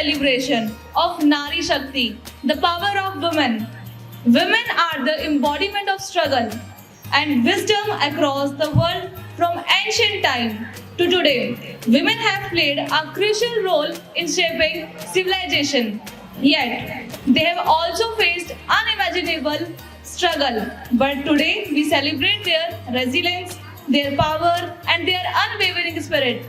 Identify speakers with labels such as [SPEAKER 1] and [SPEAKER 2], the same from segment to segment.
[SPEAKER 1] celebration of Nari Shakti, the power of women. Women are the embodiment of struggle and wisdom across the world from ancient time to today. Women have played a crucial role in shaping civilization. Yet, they have also faced unimaginable struggle. But today, we celebrate their resilience, their power, and their unwavering spirit.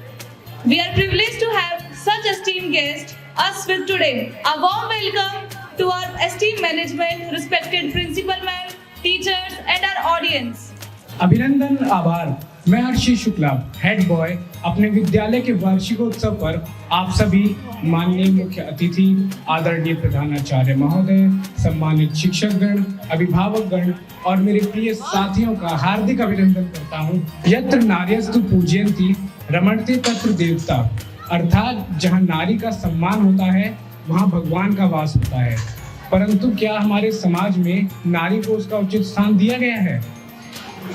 [SPEAKER 1] We are privileged to have such esteemed guests us with today. A warm welcome to our esteemed management, respected principal ma'am, teachers, and our audience.
[SPEAKER 2] अभिनंदन आभार। मैं Harshi Shukla, head boy, अपने विद्यालय के वार्षिकोत्सव पर आप सभी माननीय मुख्य अतिथि, आदरणीय प्रधानाचार्य महोदय, सम्मानित शिक्षकगण, अभिभावकगण और मेरे प्रिय साथियों का हार्दिक अभिनंदन करता हूँ। यत्र नार्यस्तु पूजयन्ति रमणते तत्र देवता, अर्थात जहाँ नारी का सम्मान होता है वहाँ भगवान का वास होता है। परंतु क्या हमारे समाज में नारी को उसका उचित स्थान दिया गया है?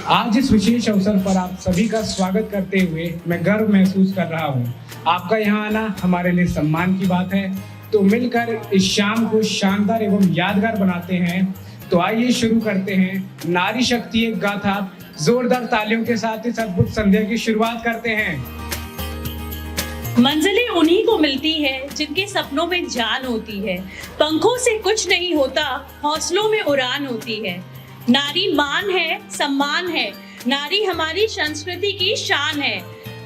[SPEAKER 2] आज इस विशेष अवसर पर आप सभी का स्वागत करते हुए मैं गर्व महसूस कर रहा हूँ। आपका यहाँ आना हमारे लिए सम्मान की बात है। तो मिलकर इस शाम को शानदार एवं यादगार बनाते हैं। तो आइए शुरू करते हैं नारी शक्ति एक गाथा। जोरदार तालियों के साथ इस अद्भुत संध्या की शुरुआत करते हैं।
[SPEAKER 3] मंजिलें उन्हीं को मिलती है जिनके सपनों में जान होती है। पंखों से कुछ नहीं होता, हौसलों में उड़ान होती है। नारी मान है, सम्मान है, नारी हमारी संस्कृति की शान है।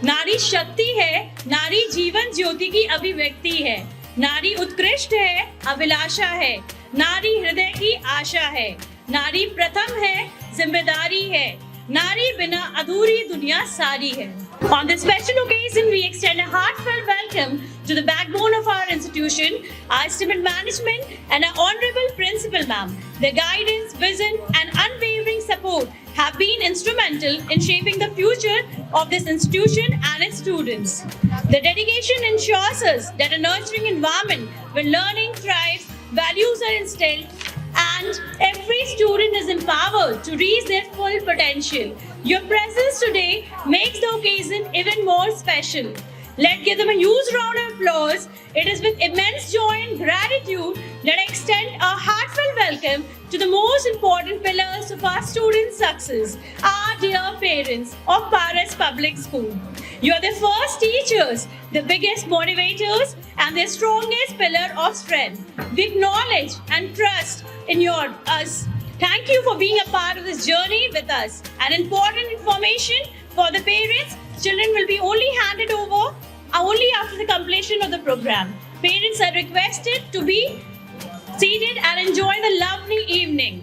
[SPEAKER 3] नारी शक्ति है, नारी जीवन ज्योति की अभिव्यक्ति है। नारी उत्कृष्ट है, अभिलाषा है, नारी हृदय की आशा है। नारी प्रथम है, जिम्मेदारी है, नारी बिना अधूरी दुनिया सारी है। On this special occasion, we extend a heartfelt welcome to the backbone of our institution, our esteemed management and our honorable principal ma'am. Their guidance, vision and unwavering support have been instrumental in shaping the future of this institution and its students. Their dedication ensures us that a nurturing environment where learning thrives, values are instilled, and every student is empowered to reach their full potential. Your presence today makes the occasion even more special. Let's give them a huge round of applause. It is with immense joy and gratitude that I extend a heartfelt welcome to the most important pillars of our students' success, our dear parents of Paras Public School. You are the first teachers, the biggest motivators, and the strongest pillar of strength. We acknowledge and trust in us. Thank you for being a part of this journey with us. An important information for the parents: children will be only handed over only after the completion of the program. Parents are requested to be seated and enjoy the lovely evening.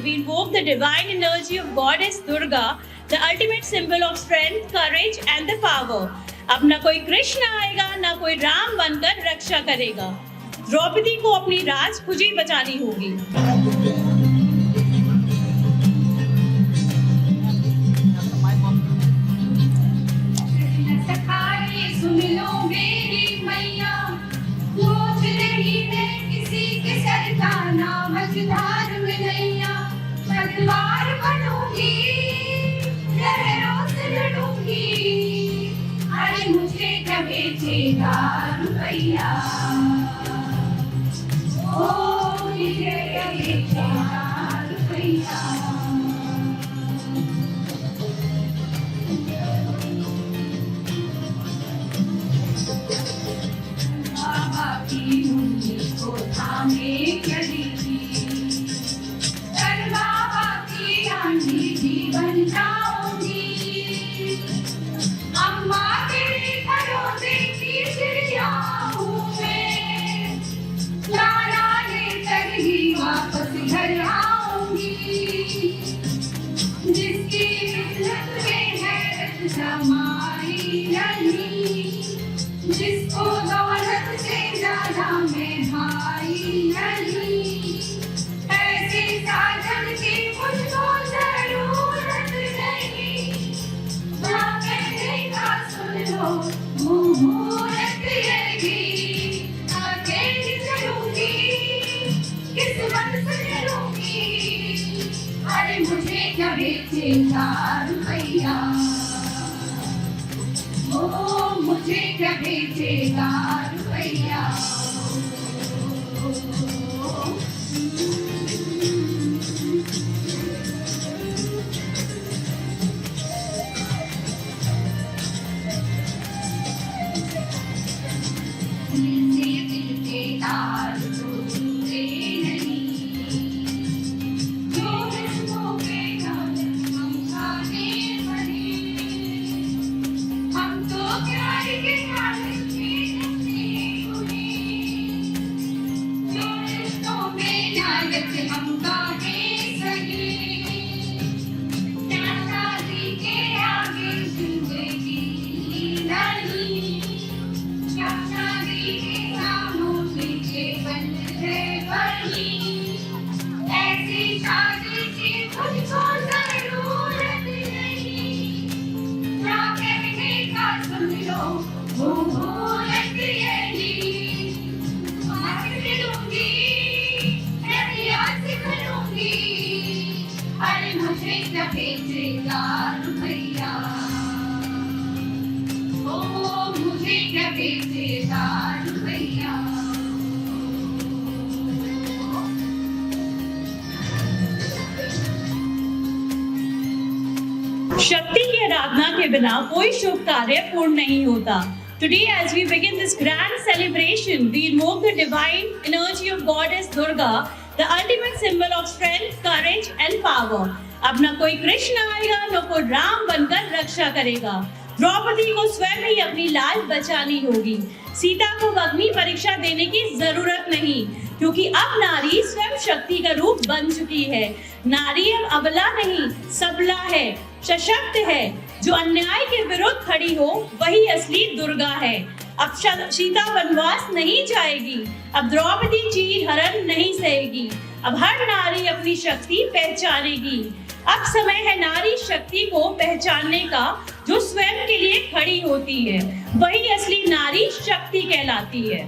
[SPEAKER 3] We invoke the divine energy of Goddess Durga, the ultimate symbol of strength, courage and the power. अब ना कोई कृष्ण आएगा, ना कोई राम बनकर रक्षा करेगा। द्रौपदी को अपनी राज खुजी बचानी होगी।
[SPEAKER 4] सुन लो मेरी मैया, बोझ नहीं है किसी के सर का, ना मझधार में नैया पतवार बनूंगी, लहरों से लड़ूंगी। अरे मुझे क्या बेचेगा रुपैया, ओ मुझे क्या बेचेगा रुपैया। जिसको दौलत से ज्यादा मैं भाई नहीं, ऐसे साधन की मुझको जरूरत नहीं। ना कहने का सुन लो मुहूर्त यही, अकेली चलूंगी किस्मत से चलूंगी। अरे मुझे क्या बेचेगा रुपैया, ओ मुझे क्या बेचेगा रुपैया। बेचेगा रुपैया, ओ मुझे क्या बेचेगा रुपैया।
[SPEAKER 3] शक्ति की आराधना के बिना कोई शुभ कार्य पूर्ण नहीं होता। Today, as we begin this grand celebration, we invoke the divine energy of Goddess Durga, the ultimate symbol of strength, courage and power. अब न कोई कृष्ण आएगा न कोई राम बनकर रक्षा करेगा। द्रौपदी को स्वयं ही अपनी लाज बचानी होगी। सीता को अग्नि परीक्षा देने की जरूरत नहीं, क्योंकि अब नारी स्वयं शक्ति का रूप बन चुकी है। नारी अब अबला नहीं, सबला है, सशक्त है। जो अन्याय के विरुद्ध खड़ी हो वही असली दुर्गा है। अब सीता वनवास नहीं जाएगी, अब द्रौपदी चीर हरण नहीं सहेगी। अब हर नारी अपनी शक्ति पहचानेगी। अब समय है नारी शक्ति को पहचानने का, जो स्वयं के लिए खड़ी होती है वही असली नारी शक्ति कहलाती है।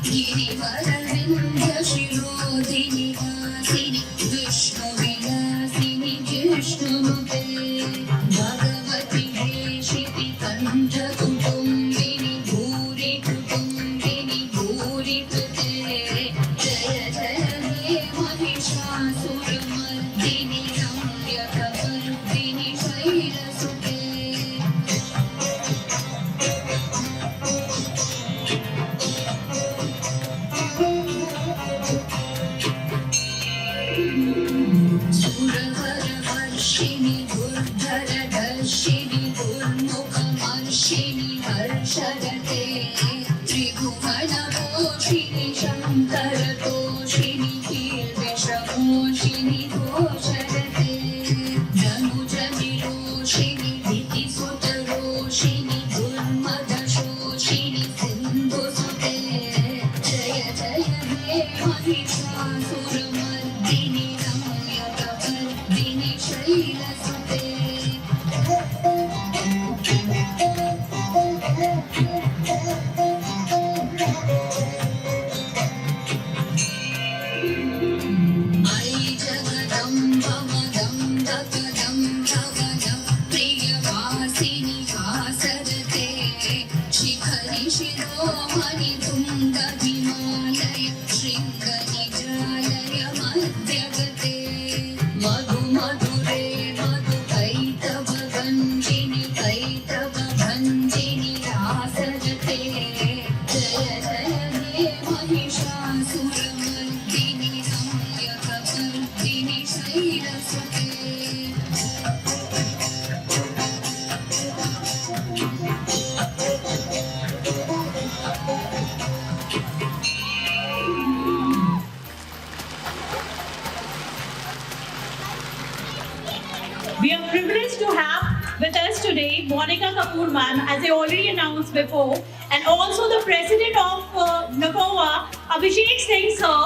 [SPEAKER 4] गिरिवरविंध्य शिरोधि शरते त्रिभुवनपोषिणि शङ्करतोषिणि कीर्तिशमोषिणि घोषरते धनुजनिरोषिणि दितिसुतरोषिणि दुर्मदशोषिणि सिन्धुसुते जय जय हे महिषासुरमर्दिनि रम्यकपर्दिनि शैलसुते मयि जगदम्ब मदं दगदं प्रियवासिनि भासरते शिखरि शिरोमणि तुङ्गहिमालय शृङ्गनिजालय मध्यगते मधु मधुरे मधुकैतवगञ्जिनि कैतवभञ्जिनि रासरते जय जय हे Mahishasuramardini रम्यकपर्दिनि शैलसुते
[SPEAKER 3] We are privileged to have with us today Monica Kapoor ma'am, as I already announced before, and also the president of NACOA, Abhishek Singh sir.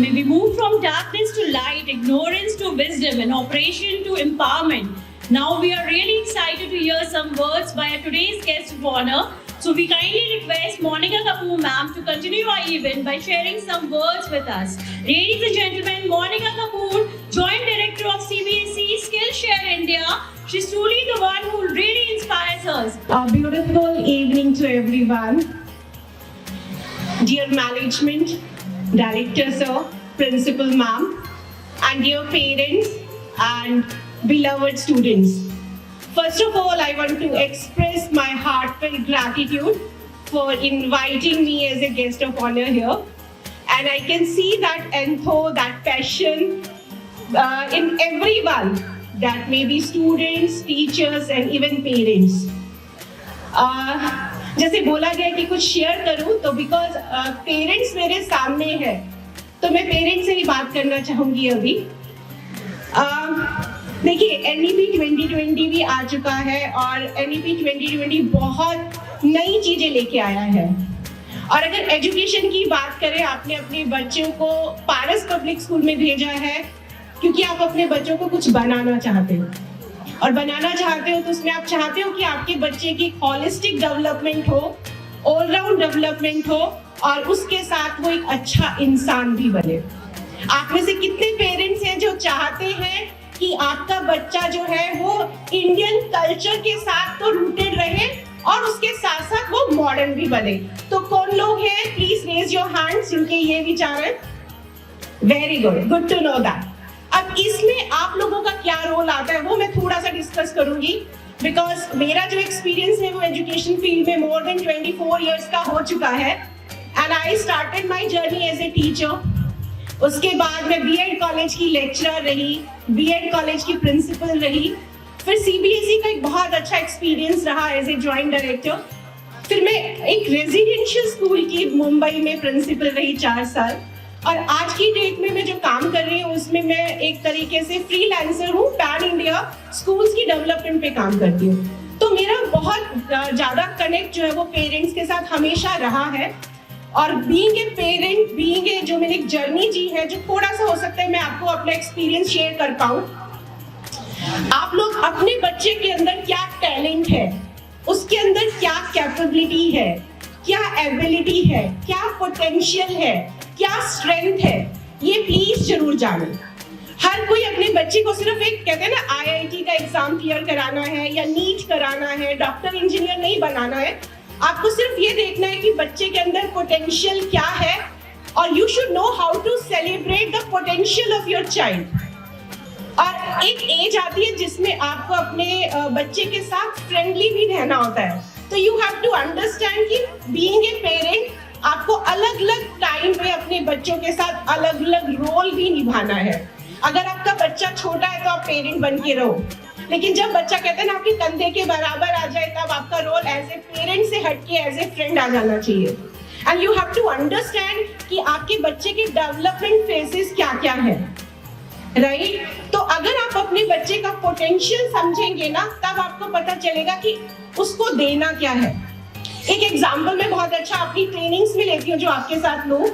[SPEAKER 3] May we move from darkness to light, ignorance to wisdom, and operation to empowerment. Now we are really excited to hear some words by our today's guest of honor. So we kindly request Monica Kapoor ma'am to continue our event by sharing some words with us. Ladies and gentlemen, Monica Kapoor, Joint Director of CBSE Skillshare India. She's truly the one who really inspires us.
[SPEAKER 5] A beautiful evening to everyone. Dear management, director sir, principal ma'am, and dear parents and beloved students. First of all, I want to express my heartfelt gratitude for inviting me as a guest of honor here. And I can see that entho, that passion in everyone, that may be students, teachers, and even parents. जैसे बोला गया कि कुछ share करूं, तो because parents मेरे सामने है, तो मैं पेरेंट्स से ही बात करना चाहूंगी अभी। देखिए, NEP 2020 भी आ चुका है और NEP 2020 बहुत नई चीजें लेके आया है। और अगर एजुकेशन की बात करें, आपने अपने बच्चों को पारस पब्लिक स्कूल में भेजा है क्योंकि आप अपने बच्चों को कुछ बनाना चाहते हो, और बनाना चाहते हो तो उसमें आप चाहते हो कि आपके बच्चे की हॉलिस्टिक डेवलपमेंट हो, ऑलराउंड डेवलपमेंट हो, और उसके साथ वो एक अच्छा इंसान भी बने। आप में से कितने पेरेंट्स हैं जो चाहते हैं कि आपका बच्चा जो है वो इंडियन कल्चर के साथ तो रूटेड रहे और उसके साथ साथ वो मॉडर्न भी बने? तो कौन लोग हैं, प्लीज रेज योर हैंड्स जिनके ये विचार है। Very good, good to know that. अब इसमें आप लोगों का क्या रोल आता है वो मैं थोड़ा सा डिस्कस करूंगी, बिकॉज मेरा जो एक्सपीरियंस है वो एजुकेशन फील्ड में मोर देन 24 इयर्स का हो चुका है। And I started my journey as a teacher. उसके बाद मैं बीएड कॉलेज की लेक्चरर रही, बीएड कॉलेज की प्रिंसिपल रही, फिर सीबीएसई का एक बहुत अच्छा एक्सपीरियंस रहा एज ए जॉइंट डायरेक्टर। फिर मैं एक रेजिडेंशियल स्कूल की मुंबई में प्रिंसिपल रही 4 साल, और आज की डेट में मैं जो काम कर रही हूँ उसमें मैं एक तरीके से फ्रीलांसर हूँ, पैन इंडिया स्कूल्स की डेवलपमेंट पे काम करती हूँ। तो मेरा बहुत ज़्यादा कनेक्ट जो है वो पेरेंट्स के साथ हमेशा रहा है। और being a parent, being a जो मैंने एक जर्नी जी है, जो थोड़ा सा हो सकता है मैं आपको अपना एक्सपीरियंस शेयर कर पाऊँ। आप लोग अपने बच्चे के अंदर क्या टैलेंट है उसके अंदर क्या कैपेबिलिटी है, क्या एबिलिटी है, क्या पोटेंशियल है, क्या स्ट्रेंथ है, ये प्लीज जरूर जानें। हर कोई अपने बच्चे को सिर्फ एक कहते हैं ना IIT का एग्जाम क्लियर कराना है या नीट कराना है, डॉक्टर इंजीनियर नहीं बनाना है। आपको सिर्फ ये देखना है कि बच्चे के अंदर पोटेंशियल क्या है और you should know how to celebrate the potential of your child. और एक एज आती है जिसमें आपको अपने बच्चे के साथ फ्रेंडली भी रहना होता है। तो यू हैव टू अंडरस्टैंड कि बीइंग ए पेरेंट आपको अलग अलग टाइम पे अपने बच्चों के साथ अलग अलग रोल भी निभाना है। अगर आपका बच्चा छोटा है तो आप पेरेंट बन के रहो, लेकिन जब बच्चा कहते हैं ना आपके कंधे के बराबर आ जाए तब आपका रोल एज ए पेरेंट से हटके एज ए फ्रेंड आ जाना चाहिए। And you have to understand कि आपके बच्चे के डेवलपमेंट फेजेस क्या क्या है, राइट? तो अगर आप अपने बच्चे का पोटेंशियल समझेंगे ना तब आपको पता चलेगा कि उसको देना क्या है। एक एग्जाम्पल मैं बहुत अच्छा अपनी ट्रेनिंग्स में लेती हूँ जो आपके साथ लूं।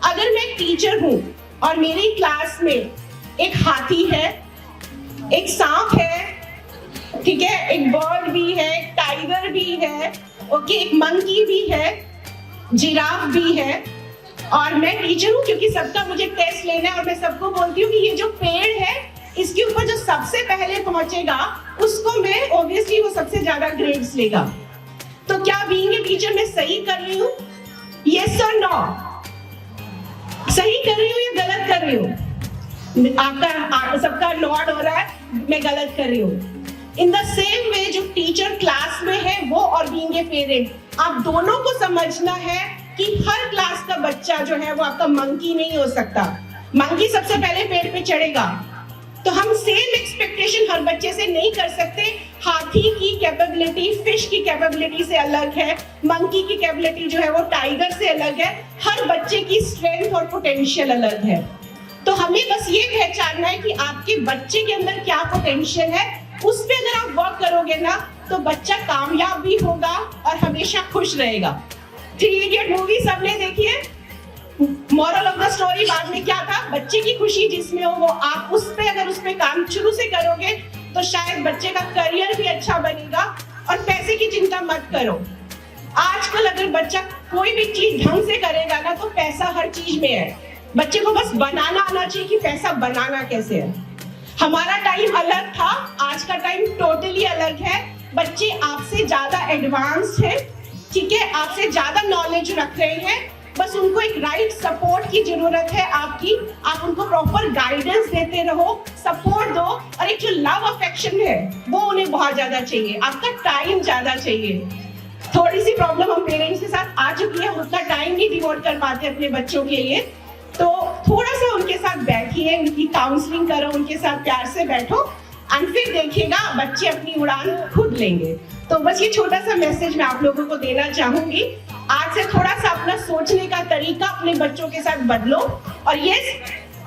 [SPEAKER 5] अगर मैं एक टीचर हूँ और मेरी क्लास में एक हाथी है, एक सांप है, ठीक है, एक बर्ड भी है, टाइगर भी है, ओके, एक मंकी भी है, जिराफ भी है, और मैं टीचर हूँ क्योंकि सबका मुझे टेस्ट लेना है और मैं सबको बोलती हूँ कि ये जो पेड़ है इसके ऊपर जो सबसे पहले पहुंचेगा उसको मैं ऑब्वियसली वो सबसे ज्यादा ग्रेड्स लेगा। तो क्या बीइंग ए टीचर मैं सही कर रही हूँ? यस और नो? सही कर रही हूँ या गलत कर रही हूँ? आपका सबका नॉड हो रहा है, मैं गलत कर रही हूँ। इन द सेम वे जो टीचर क्लास में है वो और बीइंग ए पेरेंट, आप दोनों को समझना है कि हर क्लास का बच्चा जो है वो आपका मंकी नहीं हो सकता। मंकी सबसे पहले पेड़ पे चढ़ेगा, तो हम सेम एक्सपेक्टेशन हर बच्चे से नहीं कर सकते। हाथी की कैपेबिलिटी फिश की कैपेबिलिटी से अलग है, मंकी की कैपेबिलिटी जो है वो टाइगर से अलग है। हर बच्चे की स्ट्रेंथ और पोटेंशियल अलग है। तो हमें बस ये पहचानना है कि आपके बच्चे के अंदर क्या पोटेंशियल है, उस पे अगर आप वर्क करोगे ना तो बच्चा कामयाब भी होगा और हमेशा खुश रहेगा। थ्री इडियट मूवी सबने देखी है। मॉरल ऑफ द स्टोरी बाद में क्या था? बच्चे की खुशी जिसमें हो वो आप उस पे काम शुरू से करोगे तो शायद बच्चे का करियर भी अच्छा बनेगा। और पैसे की चिंता मत करो। आजकल अगर बच्चा कोई भी चीज ढंग से करेगा ना तो पैसा हर चीज में है। बच्चे को बस बनाना आना चाहिए कि पैसा बनाना कैसे है। हमारा टाइम अलग था, आज का टाइम टोटली अलग है। बच्चे आपसे ज्यादा एडवांस्ड है, ठीक है, आपसे ज्यादा नॉलेज रख रहे हैं। बस उनको एक राइट सपोर्ट की जरूरत है आपकी। आप उनको प्रॉपर गाइडेंस देते रहो, सपोर्ट दो, और एक जो लव अफेक्शन है वो उन्हें बहुत ज्यादा चाहिए। आपका टाइम ज्यादा चाहिए। थोड़ी सी प्रॉब्लम हम पेरेंट्स के साथ आ चुकी है, उतना टाइम नहीं डिवोट कर पाते अपने बच्चों के लिए। तो थोड़ा सा उनके साथ बैठिए, उनकी काउंसलिंग करो, उनके साथ प्यार से बैठो, और फिर देखिएगा बच्चे अपनी उड़ान खुद लेंगे। तो बस ये छोटा सा मैसेज मैं आप लोगों को देना चाहूंगी। आज से थोड़ा सा अपना सोचने का तरीका अपने बच्चों के साथ बदलो। और ये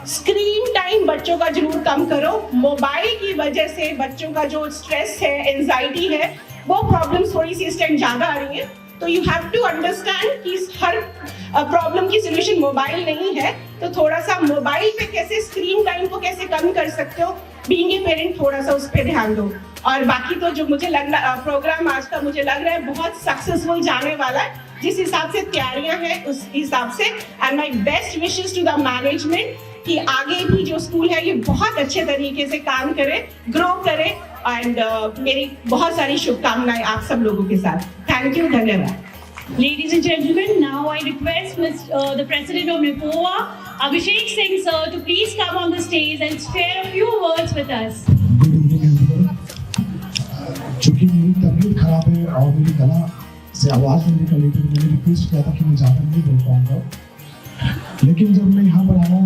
[SPEAKER 5] स्क्रीन टाइम बच्चों का जरूर कम करो। मोबाइल की वजह से बच्चों का जो स्ट्रेस है, एंजाइटी है, वो प्रॉब्लम थोड़ी सी इस टाइम ज्यादा आ रही है। तो यू हैव टू अंडरस्टैंड कि हर प्रॉब्लम की सोल्यूशन मोबाइल नहीं है। तो थोड़ा सा मोबाइल पे कैसे स्क्रीन टाइम को कैसे कम कर सकते हो, बीइंग ए पेरेंट थोड़ा सा उस पर ध्यान दो। और बाकी तो जो मुझे लग रहा प्रोग्राम आज का मुझे लग रहा है बहुत सक्सेसफुल जाने वाला है। जिस हिसाब से तैयारियां हैं उस हिसाब से, and my best wishes to the management कि आगे भी जो स्कूल है ये बहुत अच्छे तरीके से काम करे, ग्रो करे। एंड मेरी बहुत सारी शुभकामनाएं आप सब लोगों के साथ। थैंक यू, धन्यवाद।
[SPEAKER 3] Ladies and gentlemen, now I request the President of NIPOA, Abhishek Singh sir, to please come on the stage and share a few words with us.
[SPEAKER 6] Good evening everyone. चूंकि मेरी तबीयत खराब है और मेरी गला से आवाज़ नहीं निकल रही थी, मैंने रिक्वेस्ट किया था कि मैं ज़्यादा नहीं बोल पाऊँगा। लेकिन जब मैं यहाँ पर आया,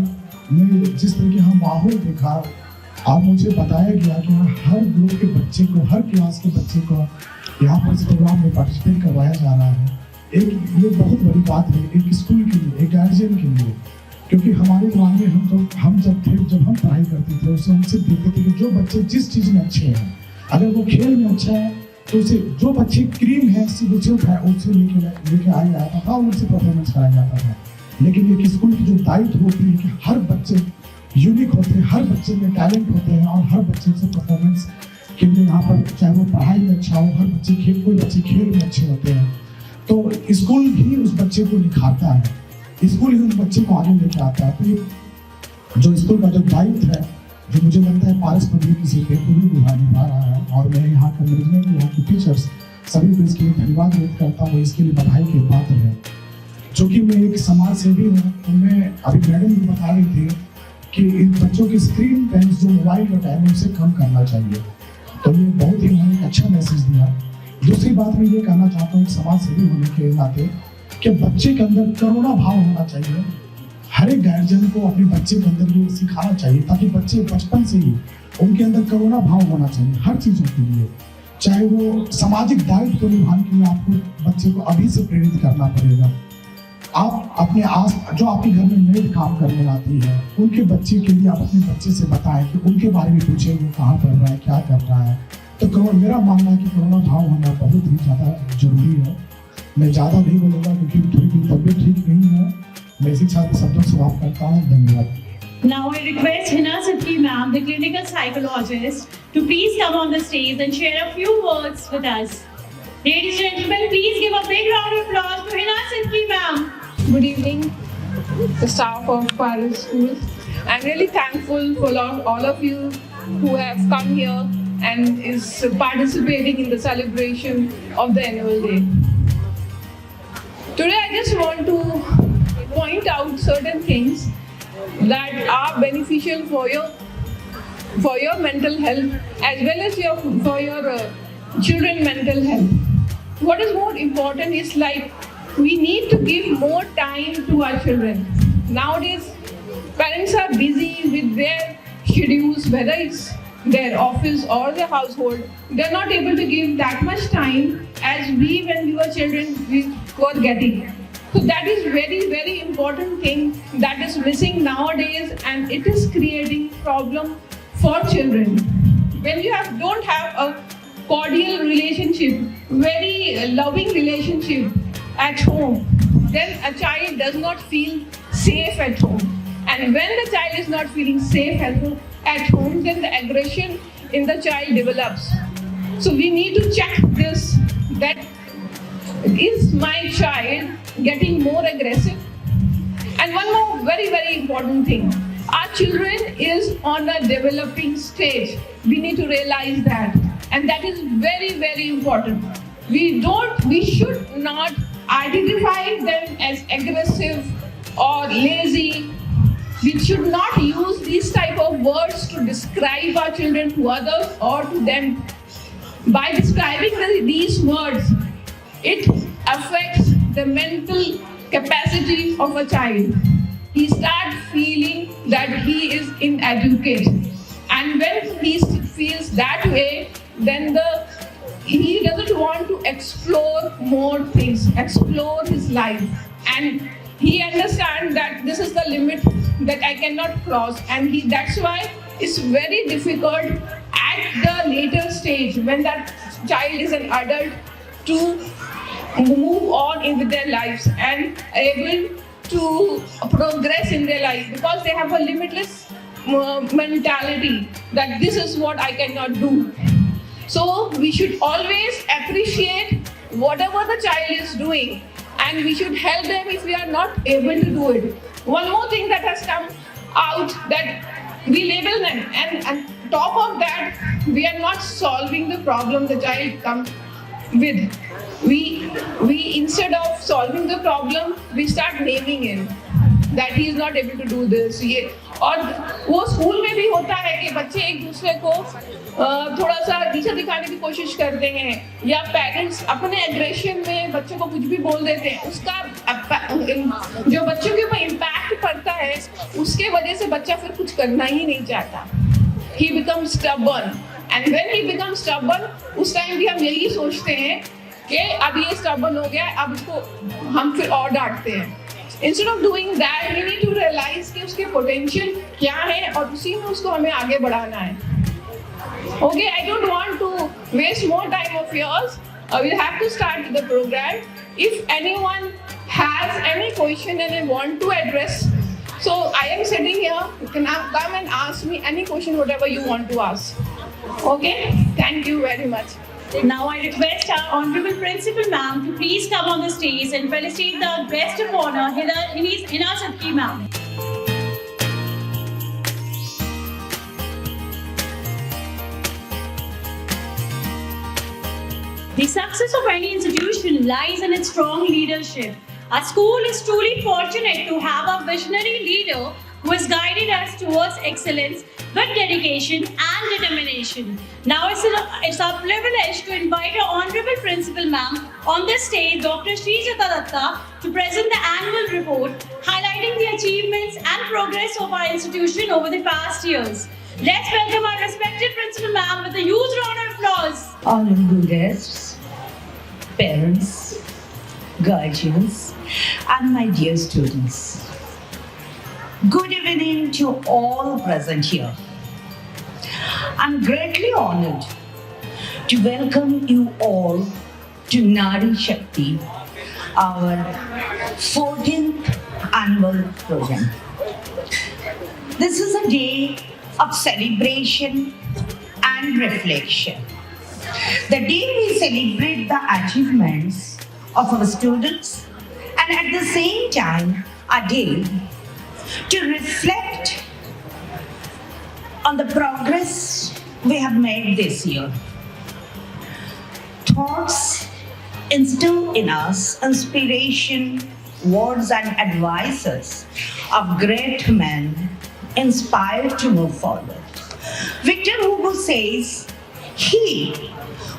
[SPEAKER 6] मैं जिस तरह के यहाँ माहौल देखा और मुझे बताया गया कि हर ग्रुप के बच्चे को, हर क्लास के बच्चे को यहाँ पर इस प्रोग्राम में पार्टिसिपेट करवाया जा रहा है, एक ये बहुत बड़ी बात है एक स्कूल के लिए, एक गार्जियन के लिए। क्योंकि हमारे दिमाग में हम जब हम पढ़ाई करते थे उससे हमसे देखते थे कि जो बच्चे जिस चीज़ में अच्छे हैं, अगर वो खेल में अच्छा है तो उसे, जो बच्चे क्रीम है उसे लेके आया जाता था, उनसे परफॉर्मेंस कराया जाता था। लेकिन एक स्कूल की जो दायित्व होती है कि हर बच्चे यूनिक होते हैं, हर बच्चे में टैलेंट होते हैं और हर बच्चे से परफॉर्मेंस क्योंकि यहाँ पर चाहे वो पढ़ाई में अच्छा हो, हर बच्चे कोई बच्चे खेल में अच्छे होते हैं, तो स्कूल भी उस बच्चे को निखारता है, स्कूल ही उस बच्चे को आगे लेके आता है। तो ये जो स्कूल का जो दायित्व है, जो मुझे लगता है पारस पब्लिक से पूरी निभा रहा है, और मैं यहाँ का मैनेजमेंट, यहाँ के टीचर्स सभी को इसके लिए धन्यवाद व्यक्त करता हूँ, इसके लिए बधाई के पात्र है। चूँकि मैं एक समाज सेवी हूँ, तो मैं अभी मैडम भी बता रही थी कि इन बच्चों की स्क्रीन टाइम, जो मोबाइल का टाइम है, उसे कम करना चाहिए। तो ये बहुत ही उन्होंने एक अच्छा मैसेज दिया। दूसरी बात मैं ये कहना चाहता हूँ, एक समाज सेवी होने के नाते, कि बच्चे के अंदर करुणा भाव होना चाहिए। हर एक गार्जियन को अपने बच्चे के अंदर ये सिखाना चाहिए, ताकि बच्चे बचपन से ही उनके अंदर करुणा भाव होना चाहिए हर चीज़ों के लिए। चाहे वो सामाजिक दायित्व को निभाने के लिए आपको बच्चे को अभी से प्रेरित करना पड़ेगा। आप अपने आस जो आपके घर में मेड काम करने आती है, उनके बच्चे के लिए आप अपने बच्चे से बताएं कि उनके बारे में पूछें, वो कहाँ पढ़ रहा है, क्या कर रहा है। तो मेरा मानना है कि करुणा भाव होना बहुत ही ज़्यादा जरूरी है। मैं ज़्यादा नहीं बोलूँगा क्योंकि थोड़ी सी तबीयत ठीक नहीं है। मैं इसी छात्र शब्दों से समाप्त करता हूँ। धन्यवाद।
[SPEAKER 3] Now I request Hina Sidki ma'am, the clinical psychologist, to please come on the stage and share a few words with us. Ladies and gentlemen, please give a big round of applause to Hina Sidki ma'am.
[SPEAKER 7] Good evening, the staff of Paris School. I'm really thankful for all of you who have come here and is participating in the celebration of the annual day. Today I just want to point out certain things that are beneficial for your mental health as well as for your children mental health. What is more important is like we need to give more time to our children. Nowadays, parents are busy with their schedules, whether it's their office or their household. They're not able to give that much time as we, when we were children, we were getting. So that is very, very important thing that is missing nowadays, and it is creating problem for children. When you don't have a cordial relationship, very loving relationship at home, then a child does not feel safe at home. And when the child is not feeling safe at home, then the aggression in the child develops. So we need to check this, that is my child getting more aggressive? And one more very, very important thing. Our children is on a developing stage. We need to realize that. And that is very, very important. We should not identify them as aggressive or lazy. We should not use these type of words to describe our children to others or to them. By describing these words, it affects the mental capacity of a child. He starts feeling that he is inadequate. And when he feels that way, then he doesn't want to explore more things, explore his life. And he understands that this is the limit that I cannot cross. And that's why it's very difficult at the later stage, when that child is an adult, to move on in with their lives and able to progress in their life, because they have a limitless mentality that this is what I cannot do. So we should always appreciate whatever the child is doing, and we should help them if we are not able to do it. One more thing that has come out, that we label them, and on top of that, we are not solving the problem the child comes with. We instead of solving the problem, we start naming him that he is not able to do this. ये और वो school में भी होता है कि बच्चे एक दूसरे को थोड़ा सा नीचे दिखाने की कोशिश करते हैं, या पेरेंट्स अपने एग्रेशन में बच्चों को कुछ भी बोल देते हैं, उसका जो बच्चों के ऊपर इम्पैक्ट पड़ता है, उसके वजह से बच्चा फिर कुछ करना ही नहीं चाहता. He becomes stubborn, and when he becomes stubborn, उस टाइम भी हम यही सोचते हैं कि अब ये stubborn हो गया, अब इसको हम फिर और डांटते हैं. Instead of doing that, we need to realize कि उसके potential क्या है और उसी में उसको हमें आगे बढ़ाना है. Okay, I don't want to waste more time of yours. We'll have to start the program. If anyone has any question and they want to address, so I am sitting here. You can come and ask me any question, whatever you want to ask. Okay, thank you very much.
[SPEAKER 3] Now I request our Honorable Principal Ma'am to please come on the stage and felicitate the Guest of Honor, Hina Sadki Ma'am. The success of any institution lies in its strong leadership. Our school is truly fortunate to have a visionary leader who has guided us towards excellence with dedication and determination. Now it's our privilege to invite our Honorable Principal Ma'am on the stage, Dr. Srijata Datta, to present the annual report highlighting the achievements and progress of our institution over the past years. Let's welcome our respected Principal Ma'am with a huge round of applause.
[SPEAKER 8] Honorable guests, parents, guardians, and my dear students. Good evening to all present here. I'm greatly honored to welcome you all to Nari Shakti, our 14th annual program. This is a day of celebration and reflection. The day we celebrate the achievements of our students and at the same time a day to reflect on the progress we have made this year. Thoughts instill in us inspiration, words and advices of great men inspired to move forward. Victor Hugo says, "He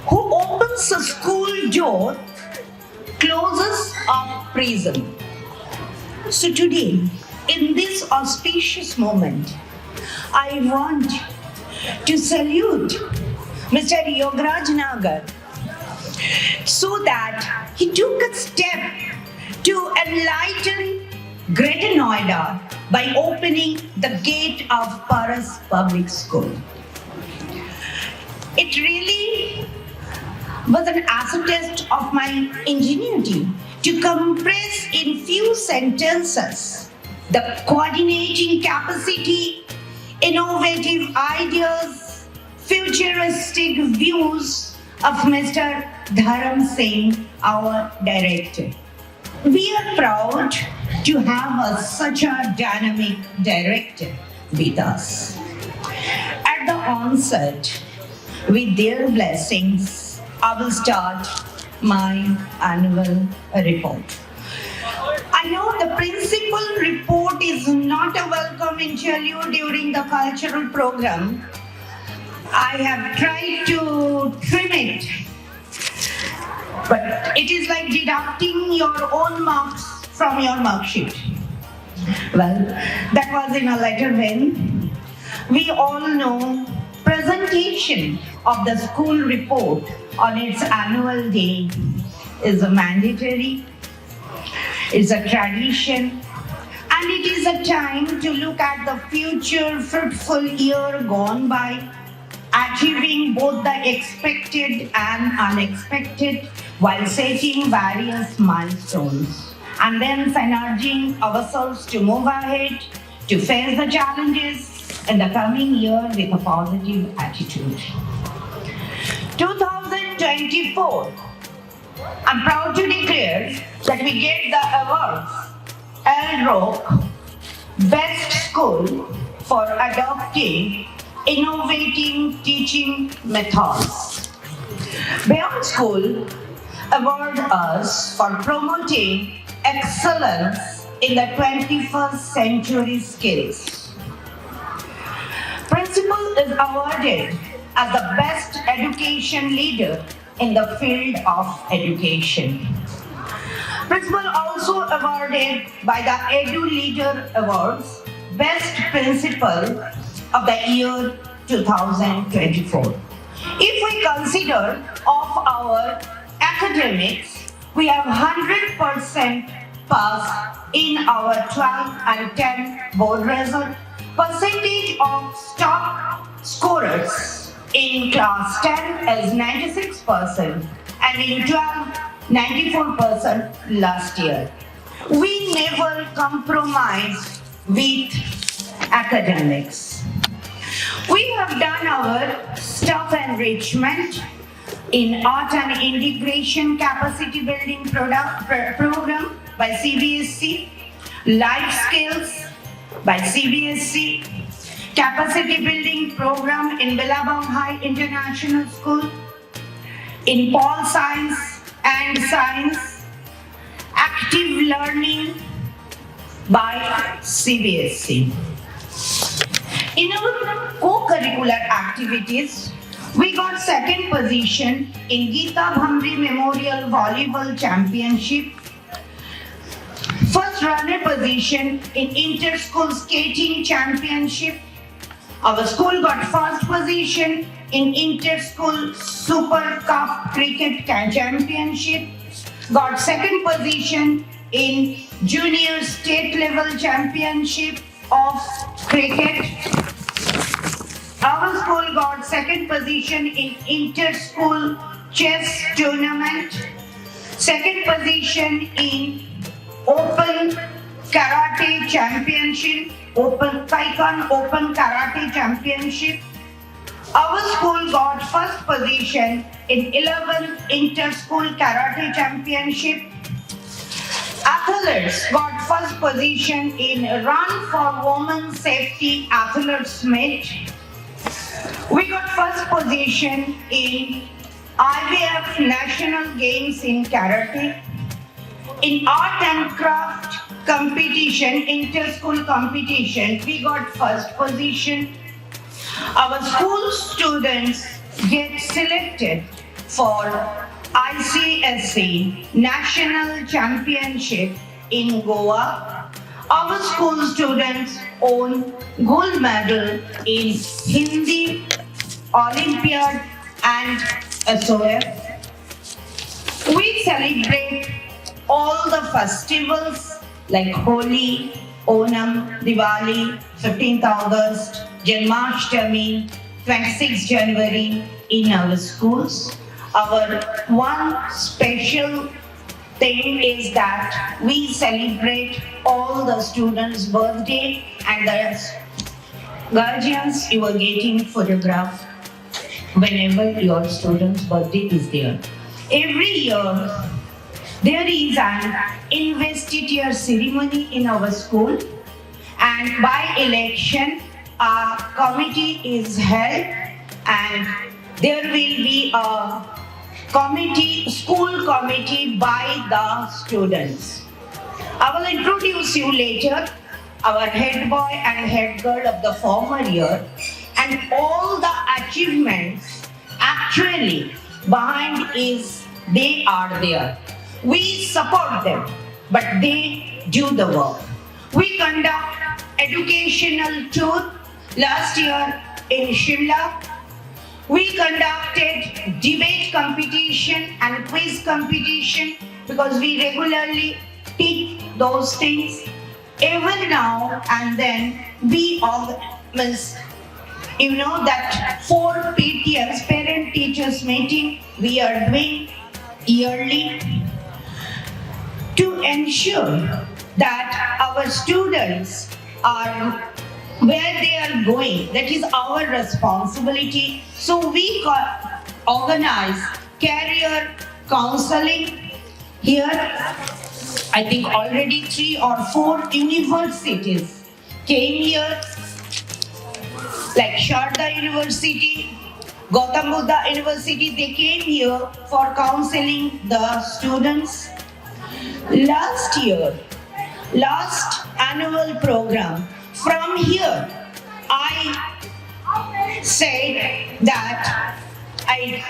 [SPEAKER 8] who opens a school door closes a prison." So today, in this auspicious moment, I want to salute Mr. Yogaraj Nagar so that he took a step to enlighten Greater Noida by opening the gate of Paras Public School. It really was an acid test of my ingenuity to compress in few sentences the coordinating capacity, innovative ideas, futuristic views of Mr. Dharam Singh, our director. We are proud to have such a dynamic director with us. At the onset, with their blessings, I will start my annual report. I know the principal report is not a welcome interlude during the cultural program. I have tried to trim it, but it is like deducting your own marks from your mark sheet. Well, that was in a later vein. We all know presentation of the school report on its annual day is a mandatory, it's a tradition, and it is a time to look at the future fruitful year gone by, achieving both the expected and unexpected while setting various milestones, and then energizing ourselves to move ahead, to face the challenges in the coming year with a positive attitude. 2024, I'm proud to declare that we get the awards LROC Best School for adopting innovating teaching methods. Beyond School award us for promoting excellence in the 21st century skills. Principal is awarded as the best education leader in the field of education. Principal also awarded by the Edu Leader Awards Best Principal of the year 2024. If we consider of our academics, we have 100% pass in our 12 and 10 board result. Percentage of top scorers in class 10 is 96% and in 12, 94% last year. We never compromise with academics. We have done our staff enrichment in art and integration capacity building program by CBSE, life skills by CBSE, capacity building program in Billabong High International School, in Pol Science and Science, active learning by CBSE. In our co-curricular activities, we got second position in Geeta Bhamri Memorial Volleyball Championship, first runner position in Inter-School Skating Championship. Our school got first position in Inter-School Super Cup Cricket Championship, got second position in Junior State Level Championship of Cricket. Our school got second position in Inter-School Chess Tournament, second position in Open Karate Championship, Kaikan Open Karate Championship. Our school got first position in 11th Inter-School Karate Championship. Athletes got first position in Run for Women Safety Athletes Meet. We got first position in IVF National Games in Karate. In art and craft competition, inter-school competition, we got first position. Our school students get selected for ICSE National Championship in Goa. Our school students won gold medal in Hindi Olympiad and SOF. We celebrate all the festivals like Holi, Onam, Diwali, 15th August, Janmashtami, 26th January in our schools. Our one special thing is that we celebrate all the students' birthday, and as guardians, you are getting photographed whenever your student's birthday is there. Every year, there is an investiture ceremony in our school, and by election, a committee is held, and there will be a committee, school committee by the students. I will introduce you later, our head boy and head girl of the former year, and all the achievements actually behind is they are there. We support them, but they do the work. We conduct educational tour last year in Shimla. We conducted debate competition and quiz competition because we regularly teach those things. Even now and then, we organize, you know, that 4 PTMs, parent teachers meeting, we are doing yearly to ensure that our students are where they are going. That is our responsibility. So we organize career counseling here. I think already 3 or 4 universities came here, like Sharda University, Gautam Buddha University. They came here for counseling the students. Last annual program, from here, I said that I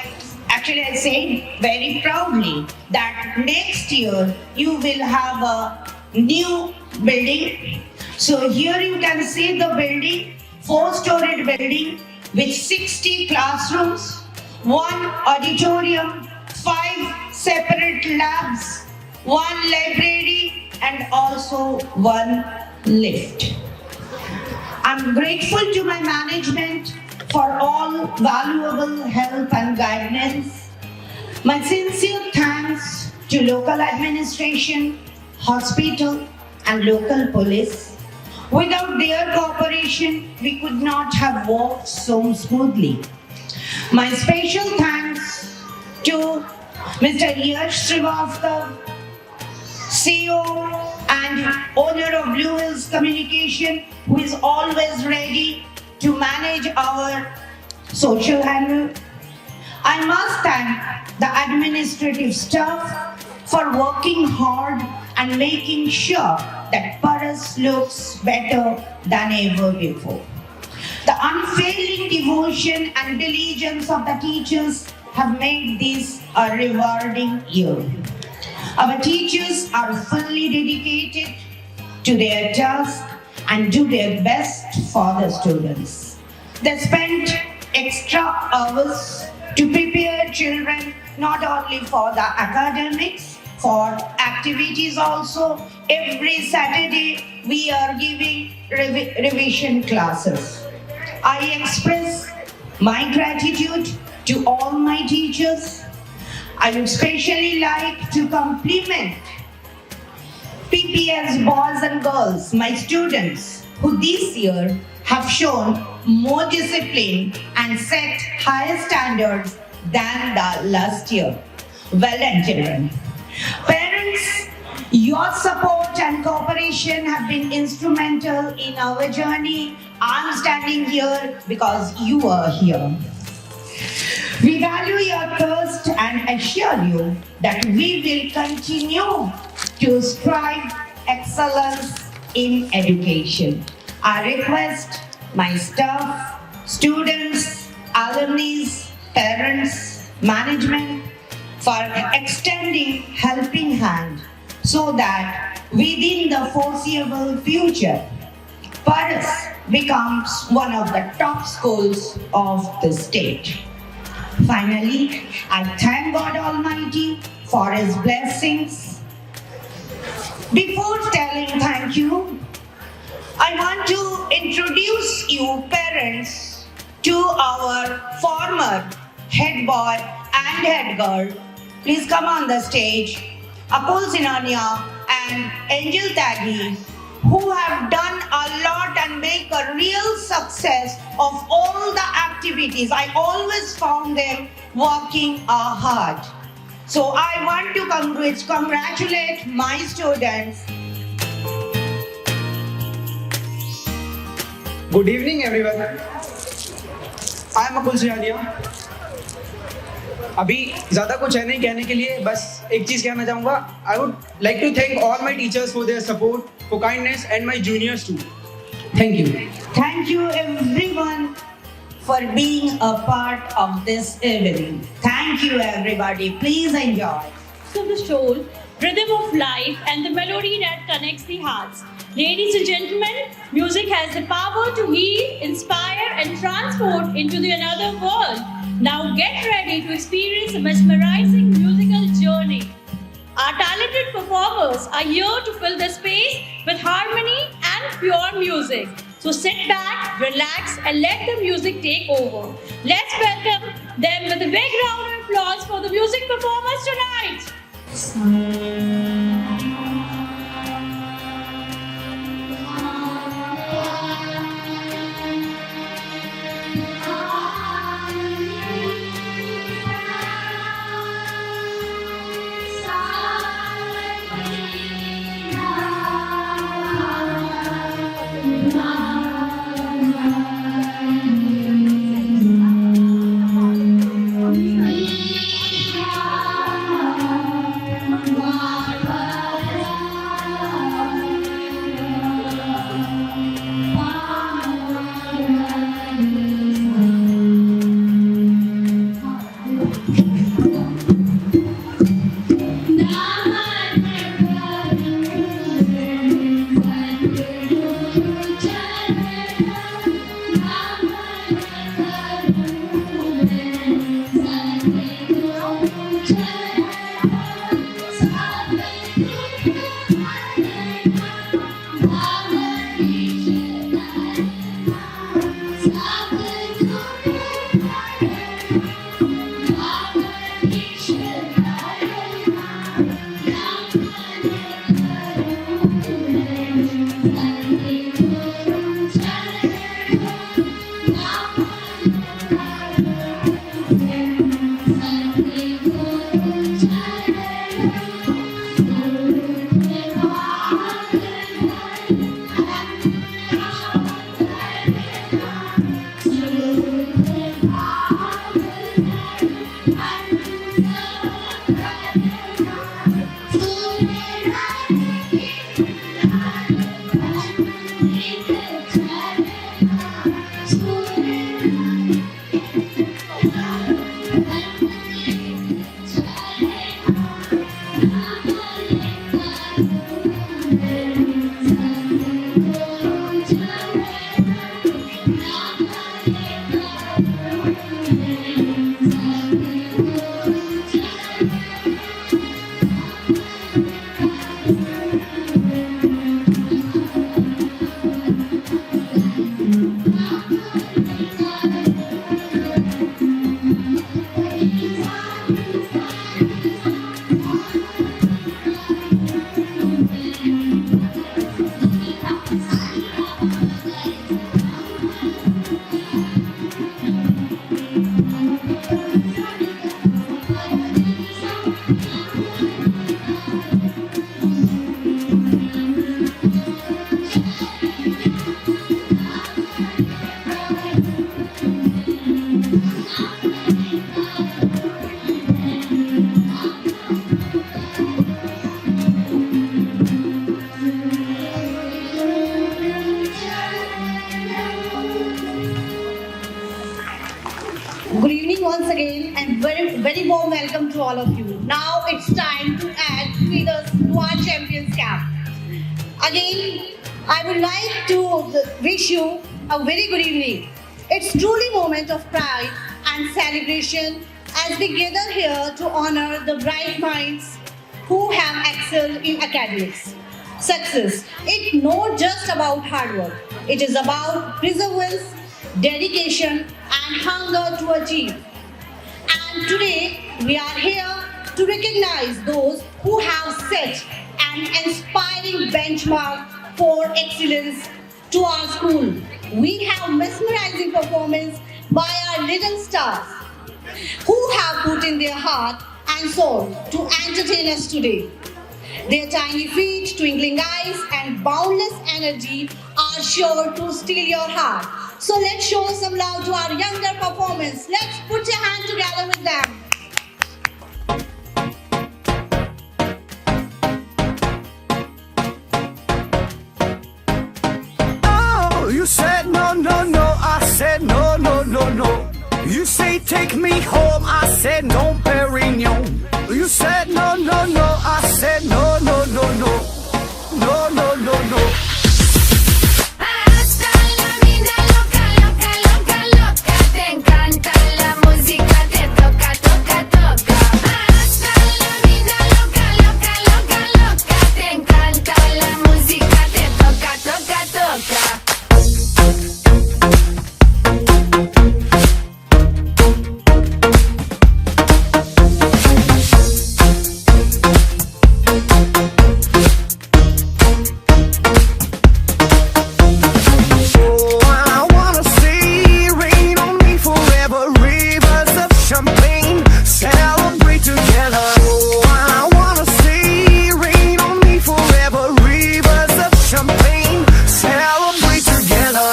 [SPEAKER 8] said very proudly that next year you will have a new building. So here you can see the building, 4-storied building with 60 classrooms, 1 auditorium, 5 separate labs, 1 library, and also 1 lift. I'm grateful to my management for all valuable help and guidance. My sincere thanks to local administration, hospital, and local police Without their cooperation, we could not have walked so smoothly. My special thanks to Mr. Yash Srivastava, CEO and owner of Blue Hills Communication, who is always ready to manage our social handle. I must thank the administrative staff for working hard and making sure that Paras looks better than ever before. The unfailing devotion and diligence of the teachers have made this a rewarding year. Our teachers are fully dedicated to their task and do their best for the students. They spend extra hours to prepare children not only for the academics, for activities also. Every Saturday we are giving revision classes. I express my gratitude to all my teachers. I would especially like to compliment PPS boys and girls, my students, who this year have shown more discipline and set higher standards than the last year. Well done, children. Parents, your support and cooperation have been instrumental in our journey. I'm standing here because you are here. We value your thirst and assure you that we will continue to strive excellence in education. I request my staff, students, alumni, parents, management for extending helping hand so that within the foreseeable future, Paras becomes one of the top schools of the state. Finally, I thank God Almighty for His blessings. Before telling thank you, I want to introduce you parents to our former head boy and head girl. Please come on the stage. Akul Sinania and Angel Taghi, who have done a lot and make a real success of all the activities. I always found them working hard. So I want to congratulate my students.
[SPEAKER 9] Good evening everyone. I am Akul Sinania. अभी ज़्यादा कुछ है नहीं कहने के लिए, बस एक चीज़ कहना चाहूँगा. I would like to thank all my teachers for their support, for kindness, and my juniors too. Thank you.
[SPEAKER 8] Thank you everyone for being a part of this evening. Thank you everybody. Please enjoy.
[SPEAKER 3] Of the soul, rhythm of life, and the melody that connects the hearts. Ladies and gentlemen, music has the power to heal, inspire, and transport into the another world. Now get ready to experience a mesmerizing musical journey. Our talented performers are here to fill the space with harmony and pure music. So sit back, relax, and let the music take over. Let's welcome them with a big round of applause for the music performers tonight.
[SPEAKER 4] Bye.
[SPEAKER 10] once again and very warm welcome to all of you. Now it's time to add feathers to our champions cap. Again, I would like to wish you a very good evening. It's truly a moment of pride and celebration as we gather here to honor the bright minds who have excelled in academics. Success, it's not just about hard work. It is about perseverance, dedication and hunger to achieve. And today we are here to recognize those who have set an inspiring benchmark for excellence to our school. We have mesmerizing performance by our little stars who have put in their heart and soul to entertain us today. Their tiny feet, twinkling eyes and boundless energy are sure to steal your heart. So let's show some love to our younger performers. Let's put your hand together with them.
[SPEAKER 11] Oh, you said no, no, no. I said no, no, no, no. You say take me home. I said no, Perignon. You said no, no, no. I said no, no, no, no. No, no, no, no.
[SPEAKER 4] Hasta la vida loca, loca, loca, loca. Te encanta la música, te toca, toca, toca. Hasta la vida loca, loca, loca, loca. Te encanta la música, te toca, toca, toca.
[SPEAKER 11] Oh, I wanna see rain on me forever. Rivers of champagne, celebrate together. Oh, I wanna see rain on me forever. Rivers of champagne, celebrate together.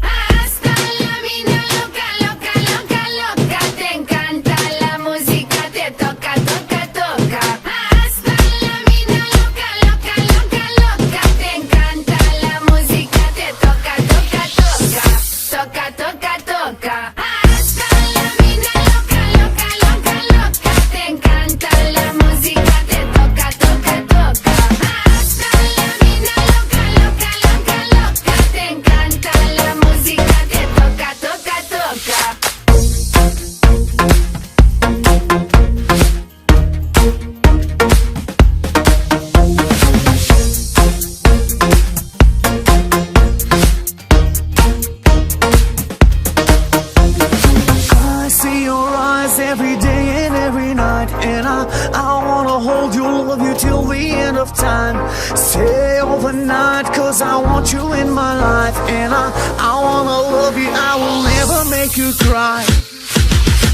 [SPEAKER 4] Hasta la vida loca, loca, loca, loca. Te encanta la música, te toca, toca, toca. Hasta la vida loca, loca, loca, loca. Te encanta la música, te toca, toca, toca. Toca, toca, toca. Hasta la vida loca, loca, loca, loca. Te encanta la música, te toca, toca, toca. Hasta la vida loca, loca, loca, loca. Te encanta la música, te toca, toca, toca.
[SPEAKER 11] I see your eyes every day and every night, and I wanna hold you, love you till the end of time. Stay overnight, cause I want you in my life, and I wanna love you, I will never make you cry.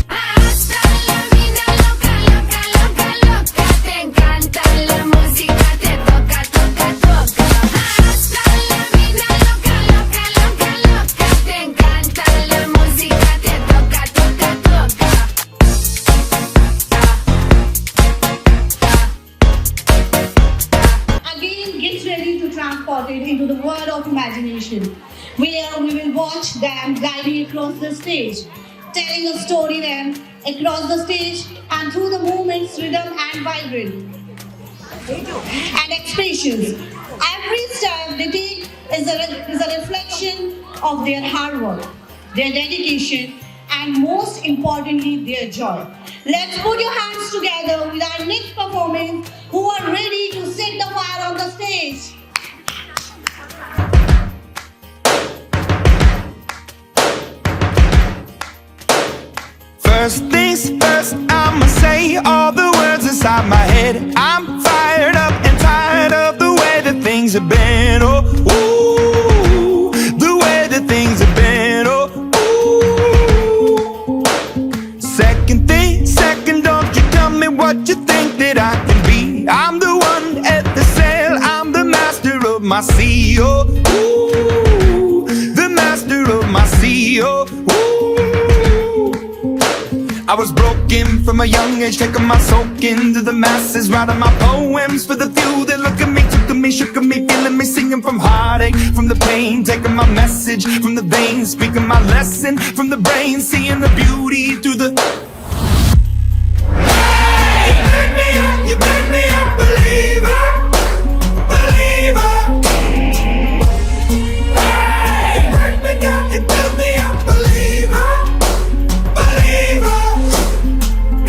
[SPEAKER 4] Hasta la vida loca, loca, loca, loca. Te encanta la música, te toca, toca, toca. Hasta la vida loca, loca, loca, loca. Te encanta la música, te toca, toca, toca.
[SPEAKER 10] Again, get ready to transport it into the world of imagination, where we will watch them gliding across the stage, telling a story then across the stage and through the movements, rhythm and vibrant and expressions. Every step they take is a reflection of their hard work, their dedication, and most importantly, their joy. Let's put your hands together with our next performance who are ready to set the fire on the stage.
[SPEAKER 11] First things first, I'ma say all the words inside my head. I'm fired up and tired of the way that things have been. Oh, ooh, the way that things have been. Oh, ooh. Second thing, second, don't you tell me what you think that I can be. I'm the one at the sail, I'm the master of my sea. Oh, ooh, the master of my sea. Oh, ooh. I was broken from a young age, taking my soak into the masses, writing my poems for the few that look at me, took to me, shook at me, feeling me, singing from heartache, from the the pain, taking my message from the veins, speaking my lesson from the brain, seeing the beauty through the. Hey, you make me a believer, believer. Hey, break me down, you build me a believer, believer.